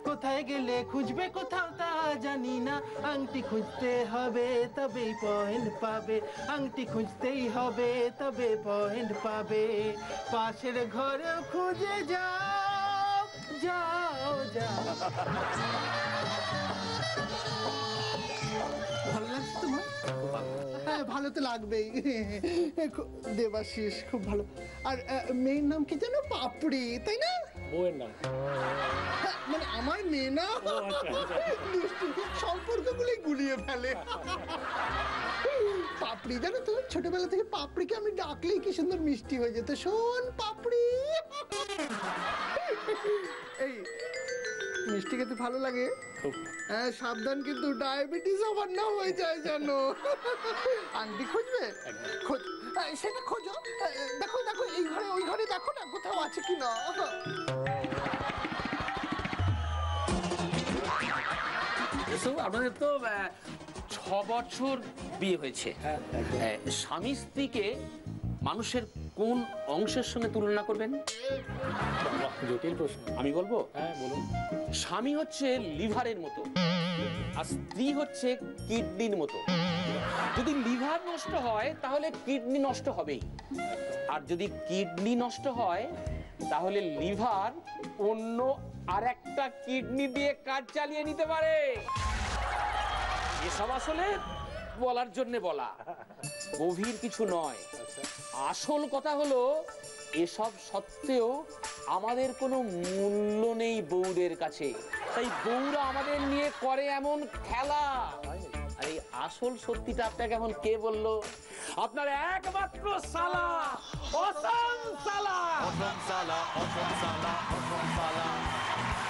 Speaker 12: কোথায় গেলে খুঁজবে কোথাও তা জানি না। আংটি খুঁজতে হবে তবেই পয়েন্ট পাবে, আংটি খুঁজতেই হবে তবে পয়েন্ট পাবে। পাশের ঘরে খুঁজে যাও যাও যাও। ভালো লাগছে তোমার? হ্যাঁ, ভালো তো লাগবেই। দেবাশিস খুব ভালো। আর মেয়ের নাম কি যেন? পাপড়ি, তাই না?
Speaker 8: বউয়ের নাম
Speaker 12: মানে আমার মেয়ে না, সম্পর্কগুলোই গুলিয়ে ফেলে। পাপড়ি, জানো তো ছোটবেলা থেকে পাপড়িকে আমি ডাকলেই কি সুন্দর মিষ্টি হয়ে যেত। শোন পাপড়ি। এই মিষ্টি খেতে ভালো লাগে? হ্যাঁ, সাবধান কিন্তু ডায়াবেটিস আবার না হয়ে যায় জানো। আংটি খুঁজবে? সেটা খোঁজো। দেখো দেখো, এই ঘরে ওই ঘরে দেখো না কোথাও আছে কি না।
Speaker 13: আপনাদের তো 6 বছর বিয়ে হয়েছে। স্বামী স্ত্রীকে মানুষের কোন অংশের সঙ্গে তুলনা করবেন?
Speaker 8: জটিল প্রশ্ন।
Speaker 13: আমি বলবো?
Speaker 8: হ্যাঁ বলুন।
Speaker 13: স্বামী হচ্ছে লিভারের মতো আর স্ত্রী হচ্ছে কিডনির মতো। যদি লিভার নষ্ট হয় তাহলে কিডনি নষ্ট হবেই, আর যদি কিডনি নষ্ট হয় তাহলে লিভার অন্য আরেকটা কিডনি দিয়ে কাজ চালিয়ে নিতে পারে। এসব আসলে বলার জন্য বলা, গভীর কিছু নয়। আসল কথা হলো এসব সত্ত্বেও আমাদের কোনো মূল্য নেই বউদের কাছে, তাই বউরা আমাদের নিয়ে করে এমন খেলা। আর এই আসল সত্যিটা আপনাকে এখন কে বললো? আপনার একমাত্র সালা, অসম সালা। অসম সালা, অসম সালা, অসম সালা,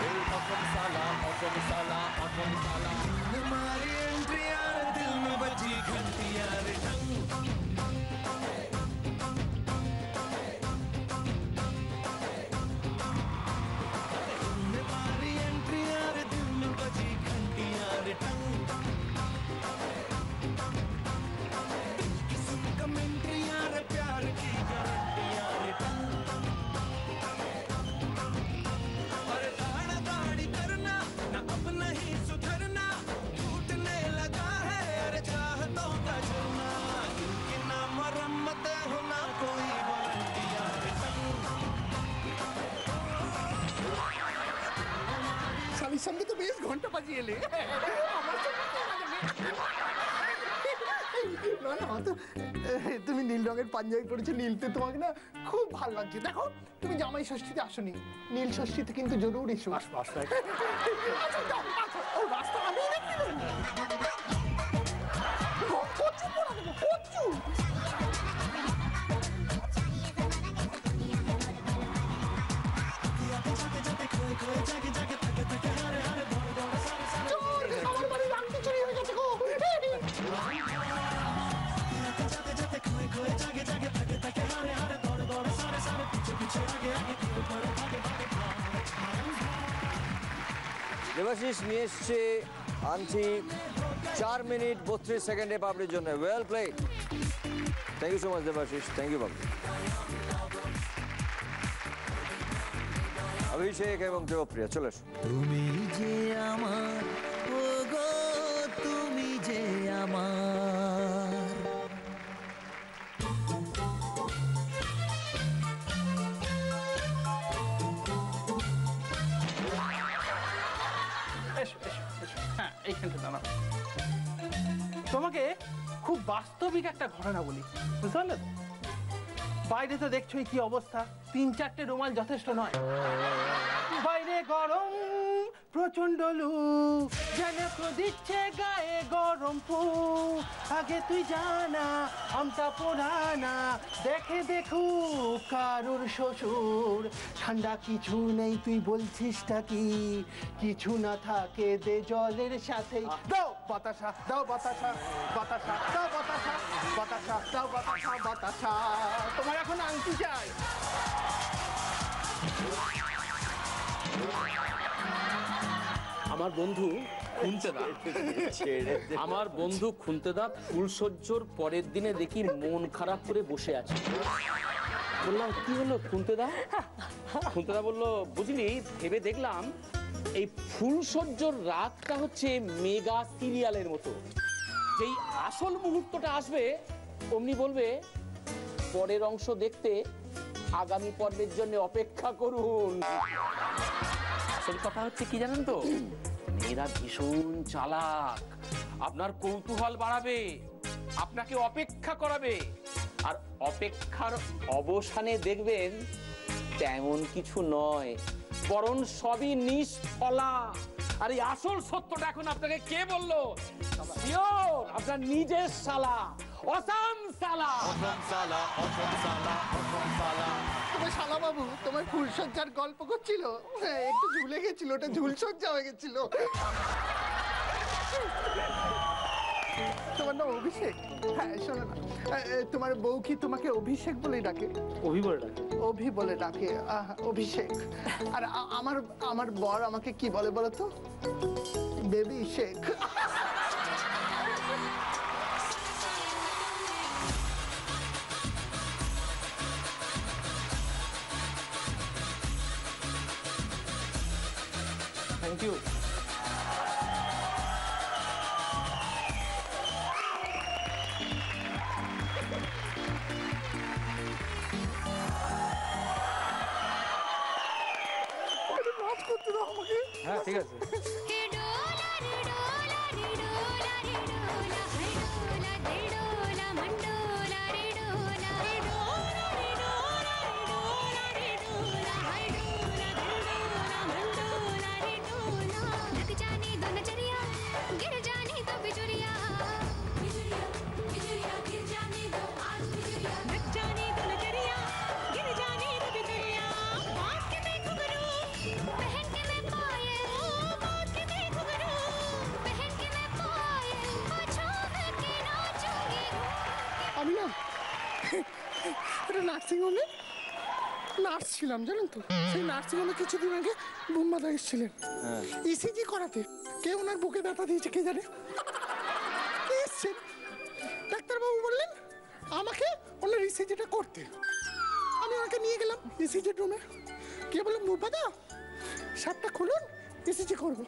Speaker 13: এই অসম সালা, অসম সালা, অসম সালা।
Speaker 3: हमारी एंट्री यार दिल में बजी घंटी यार टंग। हमारी एंट्री यार दिल में बजी घंटी यार टंग। किसी कमेंट्री यार प्यार की गारंटी यार टंग। और दाढ़ा दाढ़ी करना ना अब नहीं सुधरना, टूटने लगा है अरे चाहतों का झरना। इनकी ना मरम्मत हो ना कोई वारंटी यार टंग।
Speaker 12: স্বামীর সঙ্গে তো বেশ ঘন্টা বাজিয়ে এলে। আমার সঙ্গে কি বাজাবে? না না, তো তুমি নীল রঙের পাঞ্জাবি পরেছো, নীলতে তোমাকে না খুব ভালো লাগছে। দেখো তুমি জামাই ষষ্ঠীতে আসোনি, নীল ষষ্ঠীতে কিন্তু জরুর এসো। আচ্ছা, যাও, আচ্ছা, ও রাস্তা আমি দেখি কচু পড়া দেবো, কচু। চোর, আমার বাড়ির আংটি চুরি হয়ে গেছে গো।
Speaker 1: দেবাশিস নিয়ে এসছে আংটি 4 মিনিট 32 সেকেন্ডে পাপড়ির জন্য। Well play. Thank you so much Debashis, thank you বাবু। অভিষেক এবং দেবপ্রিয়া চলে এসো।
Speaker 3: তুমি যে আমার, ও গো তুমি যে আমার।
Speaker 12: এইখানটা দাঁড়াও। তোমাকে খুব বাস্তবিক একটা ঘটনা বলি, বুঝতে পারলে তো? বাইরে তো দেখছোই কি অবস্থা, 3-4টে রুমাল যথেষ্ট নয়। বাইরে গরম প্রচন্ড লু, যেন দিচ্ছে গায়ে গরম ফু। আগে তুই জানা আমটা পোড়ানা, দেখে দেখু কারুর শ্বশুর। ঠান্ডা কিছু নেই তুই বলছিসটা কি, কিছু না থাকে দে জলের সাথেই। দাও বাতাসা, দাও বাতাসা, বাতাসা দাও বাতাসা, বাতাসা দাও বাতাসা, বাতাসা। তোমার এখন আংটি চাই।
Speaker 13: আমার বন্ধু খুনতেদা, আমার বন্ধু খুনতেদা ফুলসজ্জর পরের দিনে দেখি মন খারাপ করে বসে আছে। বললাম কি হলো খুনতেদা? খুনতেদা বলল, বুঝলি ভেবে দেখলাম এই ফুলসজ্জর রাতটা হচ্ছে মেগা সিরিয়ালের মতো। যেই আসল মুহূর্তটা আসবে অমনি বলবে পরের অংশ দেখতে আগামী পর্বের জন্য অপেক্ষা করুন। আসল কথা হচ্ছে কি জানেন তো, মেয়েরা ভীষণ চালাক। আপনার কৌতূহল বাড়াবে, আপনাকে অপেক্ষা করাবে, আর অপেক্ষার অবসানে দেখবেন তেমন কিছু নয়, বরং সবই নিষ্ফলা। আর এই আসল সত্যটা এখন আপনাকে কে বললো? শিওর আপনার নিজের শালা, অসাম শালা।
Speaker 12: তোমার শালা বাবু তোমার ফুলসজ্জার গল্প করছিল, একটু ঝুলে গেছিল, ওটা ঝুলসজ্জা হয়ে গেছিল। তোমার নাম অভিষেক? হ্যাঁ শোনো না, তোমার বউ কি তোমাকে অভিষেক বলে ডাকে?
Speaker 8: অভি বলে ডাকে।
Speaker 12: অভি বলে ডাকে, অভিষেক। আর আমার বর আমাকে কি বলে বলো তো? বেবি শেখ।
Speaker 13: Thank you.
Speaker 12: নাচ করতে দাও আমাকে।
Speaker 8: হ্যাঁ ঠিক আছে।
Speaker 12: আমি না একটা নার্সিংহোমে নার্স ছিলাম, জানেন তো? সেই নার্সিংহোমে কিছুদিন আগে বোম্বাদা এসেছিলেন ইসিজি করাতে। কে ওনার বুকে ব্যথা দিয়েছে কে জানে, এসছেন। ডাক্তারবাবু বললেন আমাকে ওনার ইসিজিটা করতে। আমি ওনাকে নিয়ে গেলাম ইসিজি রুমে। কে বললাম বোম্বাদা শার্টটা খুলুন, ইসিজি করবো।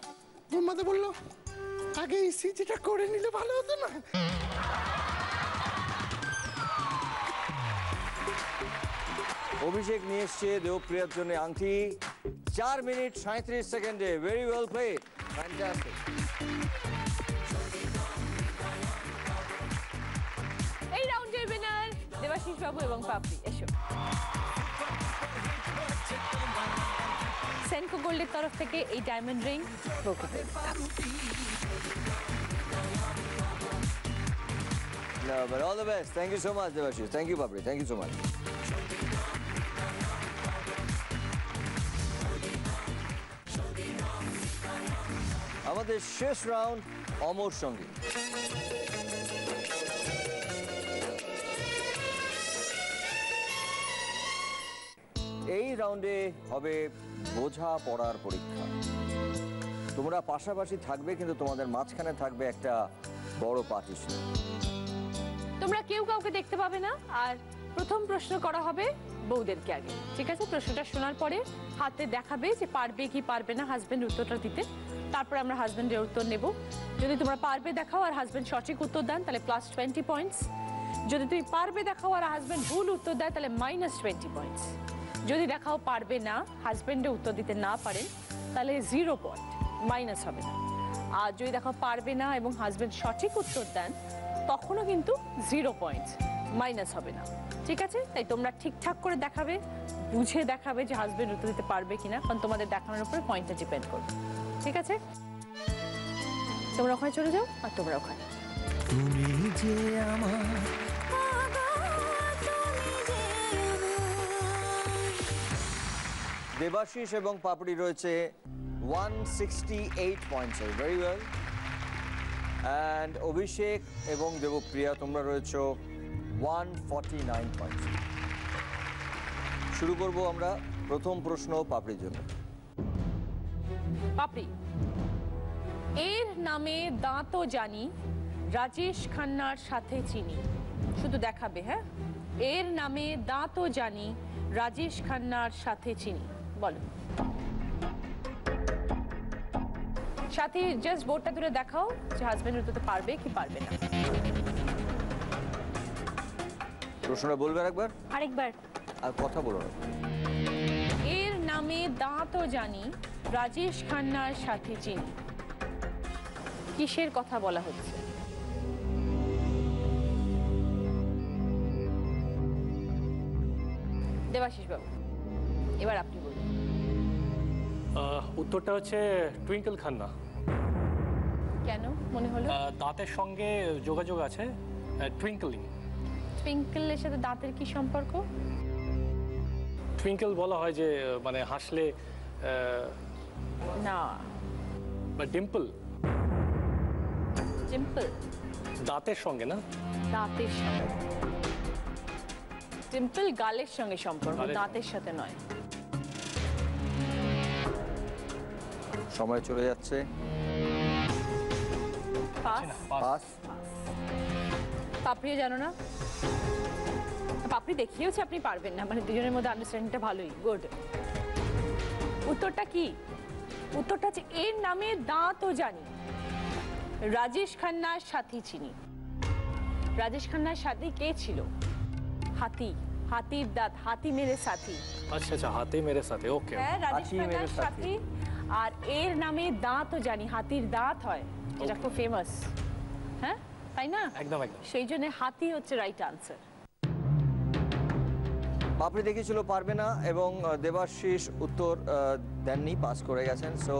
Speaker 12: বোম্বাদা বললো আগে ইসিজিটা করে নিলে ভালো হতো না?
Speaker 1: অভিষেক নিয়ে এসছে দেবপ্রিয়ার জন্য আংটি। 4 মিনিট 37 সেকেন্ডে। Very well played, fantastic.
Speaker 10: এই রাউন্ডের উইনার দেবাশিস বাবু এবং পাপড়ি। এসো। সেনকো গোল্ডের তরফ থেকে এই ডায়মন্ড রিং প্রকৃতির।
Speaker 1: No, but all the best. Thank you so much, Devashish. Thank you, Papri. Thank you so much. আমাদের শেষ রাউন্ড অমর সঙ্গী। এই রাউন্ডে হবে বোঝা পড়ার পরীক্ষা। তোমরা পাশাপাশি থাকবে, কিন্তু তোমাদের মাঝখানে থাকবে একটা বড় পার্টিশন।
Speaker 10: তোমরা কেউ কাউকে দেখতে পাবে না। আর প্রথম প্রশ্ন করা হবে বউদেরকে আগে, ঠিক আছে? প্রশ্নটা শোনার পরে হাতে দেখাবে যে পারবে কি পারবে না হাজবেন্ড উত্তরটা দিতে। তারপরে আমরা হাজবেন্ডের উত্তর নেব। যদি তোমরা পারবে দেখাও আর হাজবেন্ড সঠিক উত্তর দেন তাহলে +20 পয়েন্টস। যদি তুমি পারবে দেখাও আর হাজবেন্ড ভুল উত্তর দেয় তাহলে -20 পয়েন্টস। যদি দেখাও পারবে না, হাজবেন্ডে উত্তর দিতে না পারেন, তাহলে 0 পয়েন্ট, মাইনাস হবে না। আর যদি দেখো পারবে না এবং হাজবেন্ড সঠিক উত্তর দেন তখনও কিন্তু 0 পয়েন্ট, মাইনাস হবে না। ঠিক আছে, তাই তোমরা ঠিকঠাক করে দেখাবে, বুঝে দেখাবে যে হাজবেন্ড উত্তর দিতে পারবে কিনা, কারণ তোমাদের দেখানোর উপরে পয়েন্টটা ডিপেন্ড করবে। ঠিক আছে, তোমরা ওখানে চলে যাও আর তোমরা ওখানে।
Speaker 3: তুমি যে আমার
Speaker 1: দেবাশিস এবং পাপড়ি রয়েছে 168 পয়েন্টস, ভেরি ওয়েল। অ্যান্ড অভিষেক এবং দেবপ্রিয়া তোমরা রয়েছে 149 পয়েন্টস। শুরু করব আমরা প্রথম প্রশ্ন পাপড়ির জন্য।
Speaker 10: পাপড়ি, এর নামে দাঁতও জানি, রাজেশ খান্নার সাথে চিনি। শুধু দেখাবে, হ্যাঁ? এর নামে দাঁতও জানি, রাজেশ খান্নার সাথে চিনি। বলো। সাথে জাস্ট বোর্ডটা দূরে দেখাও যে হাজবেন্ড উত্তর পারবে কি পারবে না।
Speaker 1: প্রশ্নটা বলবে একবার,
Speaker 9: আরেকবার।
Speaker 1: আর কথা বলো না।
Speaker 10: এর নামে দাঁতও জানি, রাজেশ খান্নার সাথে চিনি। কিসের কথা বলা হচ্ছে? দেবাশিস বাবু, এবার আপনি বলুন।
Speaker 8: উত্তরটা হচ্ছে টুইঙ্কল খান্না।
Speaker 10: কেন মনে হলো?
Speaker 8: দাঁতের সঙ্গে যোগাযোগ আছে, টুইঙ্কলিং।
Speaker 10: টুইঙ্কলের সাথে দাঁতের কি সম্পর্ক?
Speaker 8: টুইঙ্কল বলা হয় যে মানে হাসলে,
Speaker 10: না।
Speaker 8: বা ডিম্পল।
Speaker 10: ডিম্পল
Speaker 8: দাঁতের সঙ্গে না?
Speaker 10: দাঁতের সঙ্গে। ডিম্পল গালের সঙ্গে সম্পর্ক,
Speaker 8: গালের।
Speaker 10: দাঁতের সাথে নয়।
Speaker 1: সময় চলে যাচ্ছে।
Speaker 10: পাস।
Speaker 1: পাস।
Speaker 10: পাপড়িও জানো না? পাপড়ি দেখিয়েছে আপনি পারবেন না, মানে দুজনের মধ্যে আন্ডারস্ট্যান্ডিংটা ভালোই, গুড। উত্তরটা কি? উত্তরটা হচ্ছে এর নামে দাঁতও জানি, রাজেশ খান্নার সাথী চিনি। রাজেশ খান্নার সাথী কে ছিল? হাতি, হাতির দাঁত, হাতি মেরে সাথী।
Speaker 8: আচ্ছা আচ্ছা, হাতে মেরে সাথে, ওকে।
Speaker 10: হ্যাঁ, রাজেশ খান্নার সাথী। আর এর নামে দাঁতও জানি, হাতির দাঁত হয়, যেটা খুব ফেমাস, হ্যাঁ তাই না?
Speaker 8: একদম একদম।
Speaker 10: সেই জন্য হাতি হচ্ছে রাইট আনসার।
Speaker 1: পাপড়ি দেখিয়েছিল পারবে না এবং দেবাশিস উত্তর দেননি, পাস করে গেছেন। সো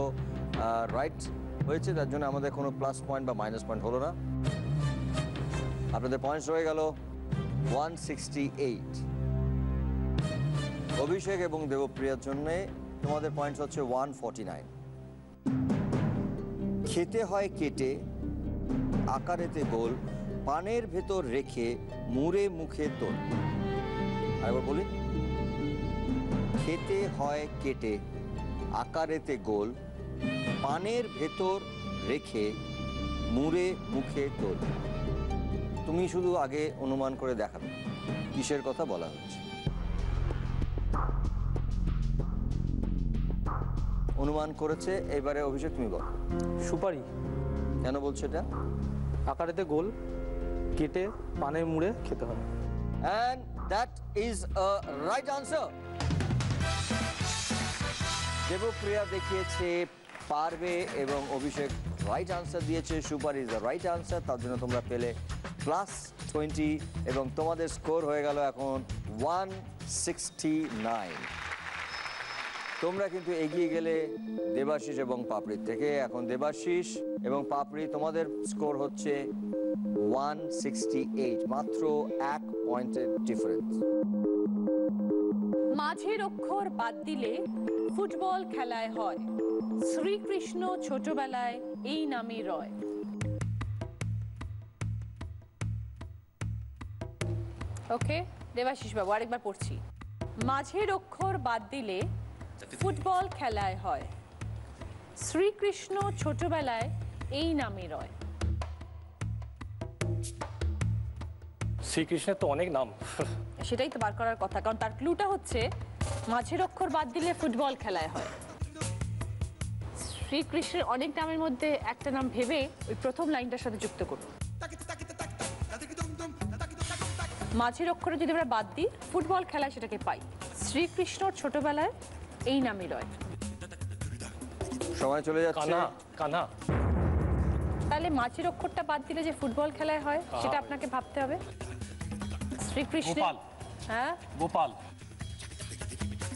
Speaker 1: রাইট হয়েছে, তার জন্য আমাদের কোনো প্লাস পয়েন্ট বা মাইনাস পয়েন্ট হলো না। আপনাদের পয়েন্টস রয়ে গেল 168। অভিষেক এবং দেবপ্রিয়ার জন্য তোমাদের পয়েন্টস হচ্ছে 149। খেতে হয় কেটে, আকারেতে গোল, পানের ভেতর রেখে মুড়ে মুখে তোল। আরেকবার বলি, খেতে হয় কেটে, আকারেতে গোল, পানের ভেতর রেখে মুড়ে মুখে তোল। তুমি শুধু আগে অনুমান করে দেখাবে কিসের কথা বলা হচ্ছে। অনুমান করেছে, এবারে অভিষেক তুমি বলো।
Speaker 8: সুপারি।
Speaker 1: কেন বলছো এটা?
Speaker 8: আকারেতে গোল, কেটে পানে মুড়ে খেতে হয়।
Speaker 1: And that is a right answer. Debapriya দেখিয়েছে পারবে এবং অভিষেক রাইট আনসার দিয়েছে। Super is the right answer, তার জন্য তোমরা পেলে +20 এবং তোমাদের স্কোর হয়ে গেল এখন 169। তোমরা কিন্তু এগিয়ে গেলে দেবাশিস এবং পাপড়ির থেকে। এখন দেবাশিস এবং পাপড়ি তোমাদের স্কোর হচ্ছে 168, মাত্র 1 পয়েন্টের ডিফারেন্স।
Speaker 10: মাঝের অক্ষর বাদ দিলে ফুটবল খেলায় হয়, শ্রীকৃষ্ণ ছোটবেলায় এই নামে রয়। ওকে দেবাশিস বাবু, আরেকবার পড়ছি। মাঝের অক্ষর বাদ দিলে ফুটবল খেলায় হয়, শ্রীকৃষ্ণ ছোটবেলায় এই নামে রয়।
Speaker 8: শ্রীকৃষ্ণের তো অনেক নাম।
Speaker 10: সেটাই তো বার করার কথা, কারণ তার ক্লুটা হচ্ছে মাঝের অক্ষর বাদ দিলে ফুটবল খেলায় হয়। শ্রীকৃষ্ণের অনেক নামের মধ্যে একটা নাম ভেবে ওই প্রথম লাইনটার সাথে যুক্ত করুন। মাঝের অক্ষরে যদি আমরা বাদ দিই, ফুটবল খেলায় সেটাকে পাই, শ্রীকৃষ্ণর ছোটবেলায় এই নামই রয়।
Speaker 1: সময় চলে যাচ্ছে।
Speaker 8: কানা। কানা।
Speaker 10: তাহলে মাছের অক্ষরটা বাদ দিলে যে ফুটবল খেলায় হয় সেটা আপনাকে ভাবতে হবে। শ্রীকৃষ্ণ।
Speaker 8: গোপাল।
Speaker 10: হ্যাঁ
Speaker 8: গোপাল।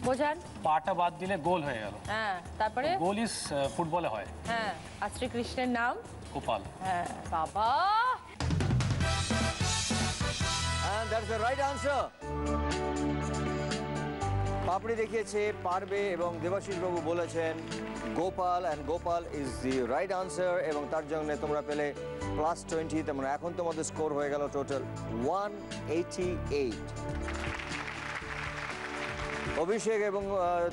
Speaker 10: বোঝান।
Speaker 8: পাটা বাদ দিলে গোল হয়ে গেল।
Speaker 10: হ্যাঁ তারপরে
Speaker 8: গোল ইজ ফুটবলে হয়।
Speaker 10: হ্যাঁ আর শ্রীকৃষ্ণের নাম
Speaker 8: গোপাল।
Speaker 10: হ্যাঁ বাবা।
Speaker 1: And that's the right answer. পাপড়ি দেখিয়েছে পারবে এবং দেবাশিস বাবু বলেছেন Gopal, and Gopal is the right answer এবং তার জন্য তোমরা পেলে +20। তোমরা এখন তোমাদের স্কোর হয়ে গেল টোটাল 188। অভিষেক এবং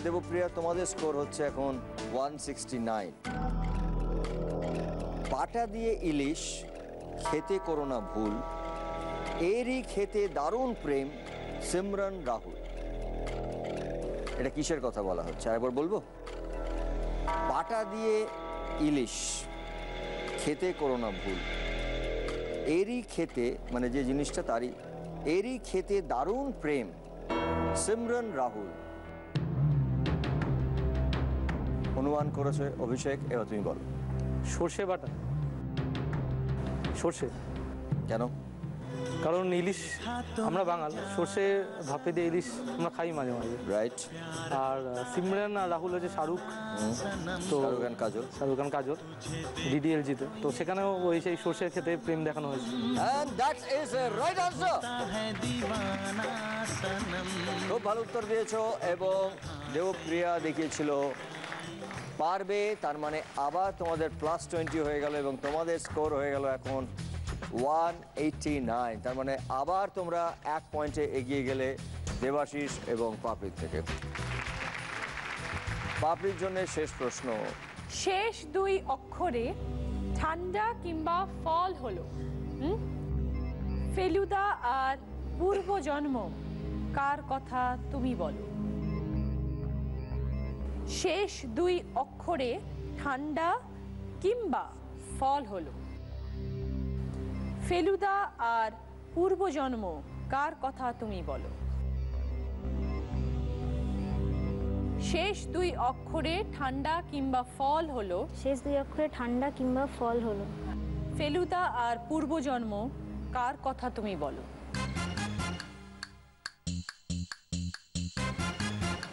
Speaker 1: দেবপ্রিয়া তোমাদের স্কোর হচ্ছে এখন 169। পাটা দিয়ে ইলিশ খেতে করো না ভুল, এরই খেতে দারুণ প্রেম সিমরন রাহুল। এটা কিসের কথা বলা হচ্ছে আরেকবার বলবো? পাটা দিয়ে ইলিশ খেতে করো না ভুল, এরই খেতে মানে যে জিনিসটা তারই, এরই খেতে দারুণ প্রেম সিমরন রাহুল। অনুমান করেছে অভিষেক, এবার তুমি বলো।
Speaker 8: সর্ষে বাটা। সর্ষে।
Speaker 1: কেন?
Speaker 8: কারণ ইলিশ আমরা বাঙাল, সর্ষে ভাপে দিয়ে ইলিশ আমরা খাই মাঝে মাঝে।
Speaker 1: রাইট।
Speaker 8: আর সিমরান আর রাহুল হচ্ছে শাহরুখ, তো
Speaker 1: শাহরুখ খান কাজল,
Speaker 8: শাহরুখ খান কাজল ডিডিএলজিতে, তো সেখানেও ওই সেই সর্ষের খেতে প্রেম দেখানো হয়েছে।
Speaker 1: And that is a right answer. খুব ভালো উত্তর দিয়েছো এবং দেবপ্রিয়া দেখিয়েছিল পারবে, তার মানে আবার তোমাদের +20 হয়ে গেল এবং তোমাদের স্কোর হয়ে গেল এখন 189। তার মানে আবার তোমরা 1 পয়েন্টে এগিয়ে গেলে দেবাশিস এবং পাপড়ির থেকে। পাপড়ির জন্য শেষ প্রশ্ন।
Speaker 10: শেষ 2 অক্ষরে ঠান্ডা কিংবা ফল হলো ফেলুদা আর পূর্বজন্ম, কার কথা তুমি বলো? শেষ 2 অক্ষরে ঠান্ডা কিংবা ফল হলো ফেলুদা আর পূর্বজন্ম, কার কথা তুমি বলো? শেষ 2 অক্ষরে ঠান্ডা কিংবা ফল হলো,
Speaker 9: শেষ 2 অক্ষরে ঠান্ডা কিংবা ফল হলো
Speaker 10: ফেলুদা আর পূর্বজন্ম, কার কথা তুমি বলো?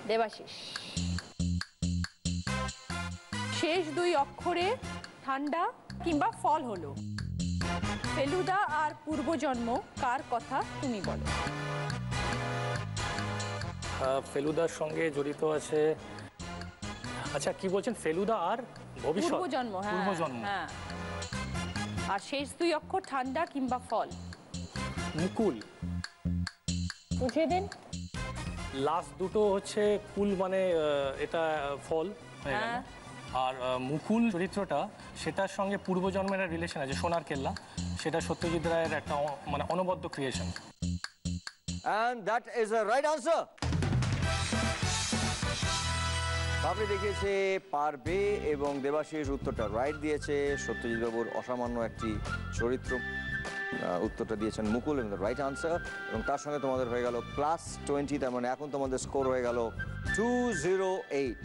Speaker 10: দেবাশিস। শেষ 2 অক্ষরে ঠান্ডা কিংবা ফল হলো ফেলুদা আর পূর্বজন্ম, কার কথা তুমি বলো?
Speaker 8: ফেলুদার সঙ্গে জড়িত আছে, আচ্ছা কি বলছেন, ফেলুদা আর ভবিষ্যৎ
Speaker 10: পূর্বজন্ম। হ্যাঁ
Speaker 8: পূর্বজন্ম।
Speaker 10: হ্যাঁ। আর শেষ 2 অক্ষর ঠান্ডা কিংবা ফল।
Speaker 8: মুকুল।
Speaker 10: বুঝিয়ে দিন।
Speaker 8: লাস্ট দুটো হচ্ছে কুল, মানে এটা ফল হয়ে গেল। আর মুকুল চরিত্রটা সেটার সঙ্গে পূর্বজন্মের একটা রিলেশন আছে, সোনার কেল্লা, সেটা সত্যজিৎ রায়ের একটা মানে অনবদ্য creation.
Speaker 1: And that is a right answer. পাপড়ি দেখিয়েছে পারবে এবং দেবাশিস উত্তরটা রাইট দিয়েছে। সত্যজিৎ বাবুর অসামান্য একটি চরিত্র, উত্তরটা দিয়েছেন মুকুল এবং রাইট আনসার, এবং তার সঙ্গে তোমাদের হয়ে গেল +20। তার মানে এখন তোমাদের স্কোর হয়ে গেল 208।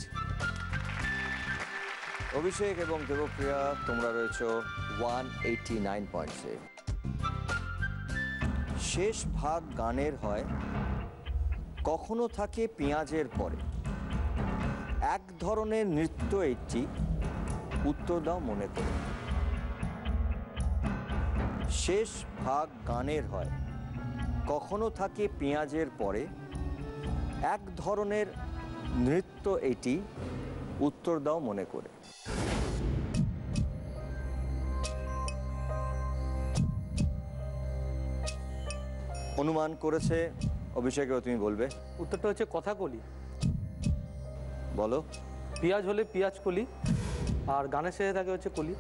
Speaker 1: অভিষেক এবং দেবপ্রিয়া তোমরা রয়েছো 189 পয়েন্টসে। শেষ ভাগ গানের হয় কখনো থাকে পেঁয়াজের পরে, এক ধরনের নৃত্য এটি, উত্তর দাও মনে করে। শেষ ভাগ গানের হয় কখনো থাকে পেঁয়াজের পরে, এক ধরনের নৃত্য এটি, উত্তর দাও মনে করে। অনুমান করেছে অভিষেক, তুমি বলবে।
Speaker 8: উত্তরটা হচ্ছে কথাকলি।
Speaker 1: বলো।
Speaker 8: পেঁয়াজ হলে পেঁয়াজ কলি, আর গানের শেষে থাকে হচ্ছে কলি।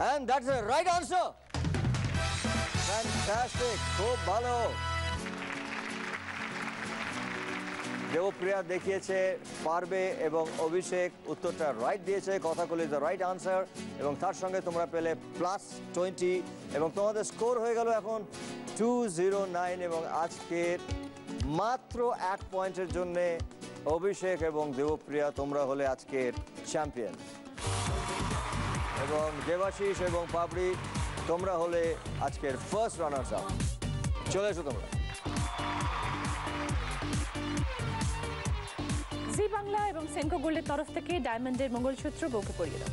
Speaker 1: And that's the right answer. Fantastic, খুব ভালো। দেবপ্রিয়া দেখিয়েছে পারবে এবং অভিষেক উত্তরটা রাইট দিয়েছে, কথাকলি দ্য রাইট আনসার, এবং তার সঙ্গে তোমরা পেলে +20 এবং তোমাদের স্কোর হয়ে গেল এখন 209। এবং আজকের মাত্র 1 পয়েন্টের জন্য অভিষেক এবং দেবপ্রিয়া তোমরা হলে আজকের চ্যাম্পিয়ন। এবং দেবাশিস এবং পাপড়ি তোমরা হলে আজকের ফার্স্ট রানার্স আপ। চলে এসো তোমরা।
Speaker 10: জি বাংলা এবং সেনকো গোল্ডের তরফ থেকে ডায়মন্ডের মঙ্গলসূত্র বউকে পরিয়ে দাও।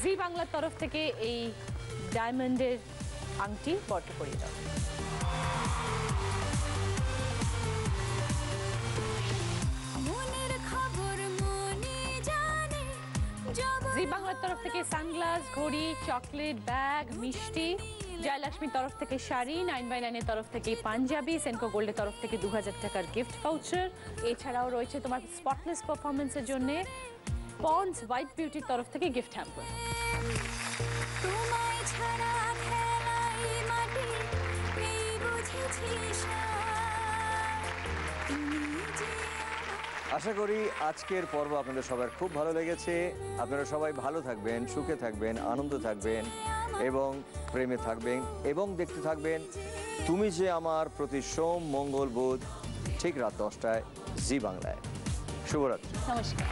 Speaker 10: জি বাংলার তরফ থেকে এই ডায়মন্ডের আংটি বরকে পরিয়ে দাও। জি বাংলার তরফ থেকে সানগ্লাস, ঘড়ি, চকলেট, ব্যাগ, মিষ্টি। জয়লক্ষ্মীর তরফ থেকে শাড়ি, 9x9 এর তরফ থেকে পাঞ্জাবি, সেনকো গোল্ডের তরফ থেকে 2000 টাকার গিফট ভাউচার। এছাড়াও রয়েছে তোমার স্পটলেস পারফরমেন্সের জন্য পন্ডস হোয়াইট বিউটির তরফ থেকে গিফট হ্যাম্পার।
Speaker 1: আশা করি আজকের পর্ব আপনাদের সবার খুব ভালো লেগেছে। আপনারা সবাই ভালো থাকবেন, সুখে থাকবেন, আনন্দ থাকবেন এবং প্রেমে থাকবেন এবং দেখতে থাকবেন তুমি যে আমার প্রতি সোম, মঙ্গল, বুধ ঠিক রাত 10টায় জি বাংলায়। শুভরাত্রি।
Speaker 10: নমস্কার।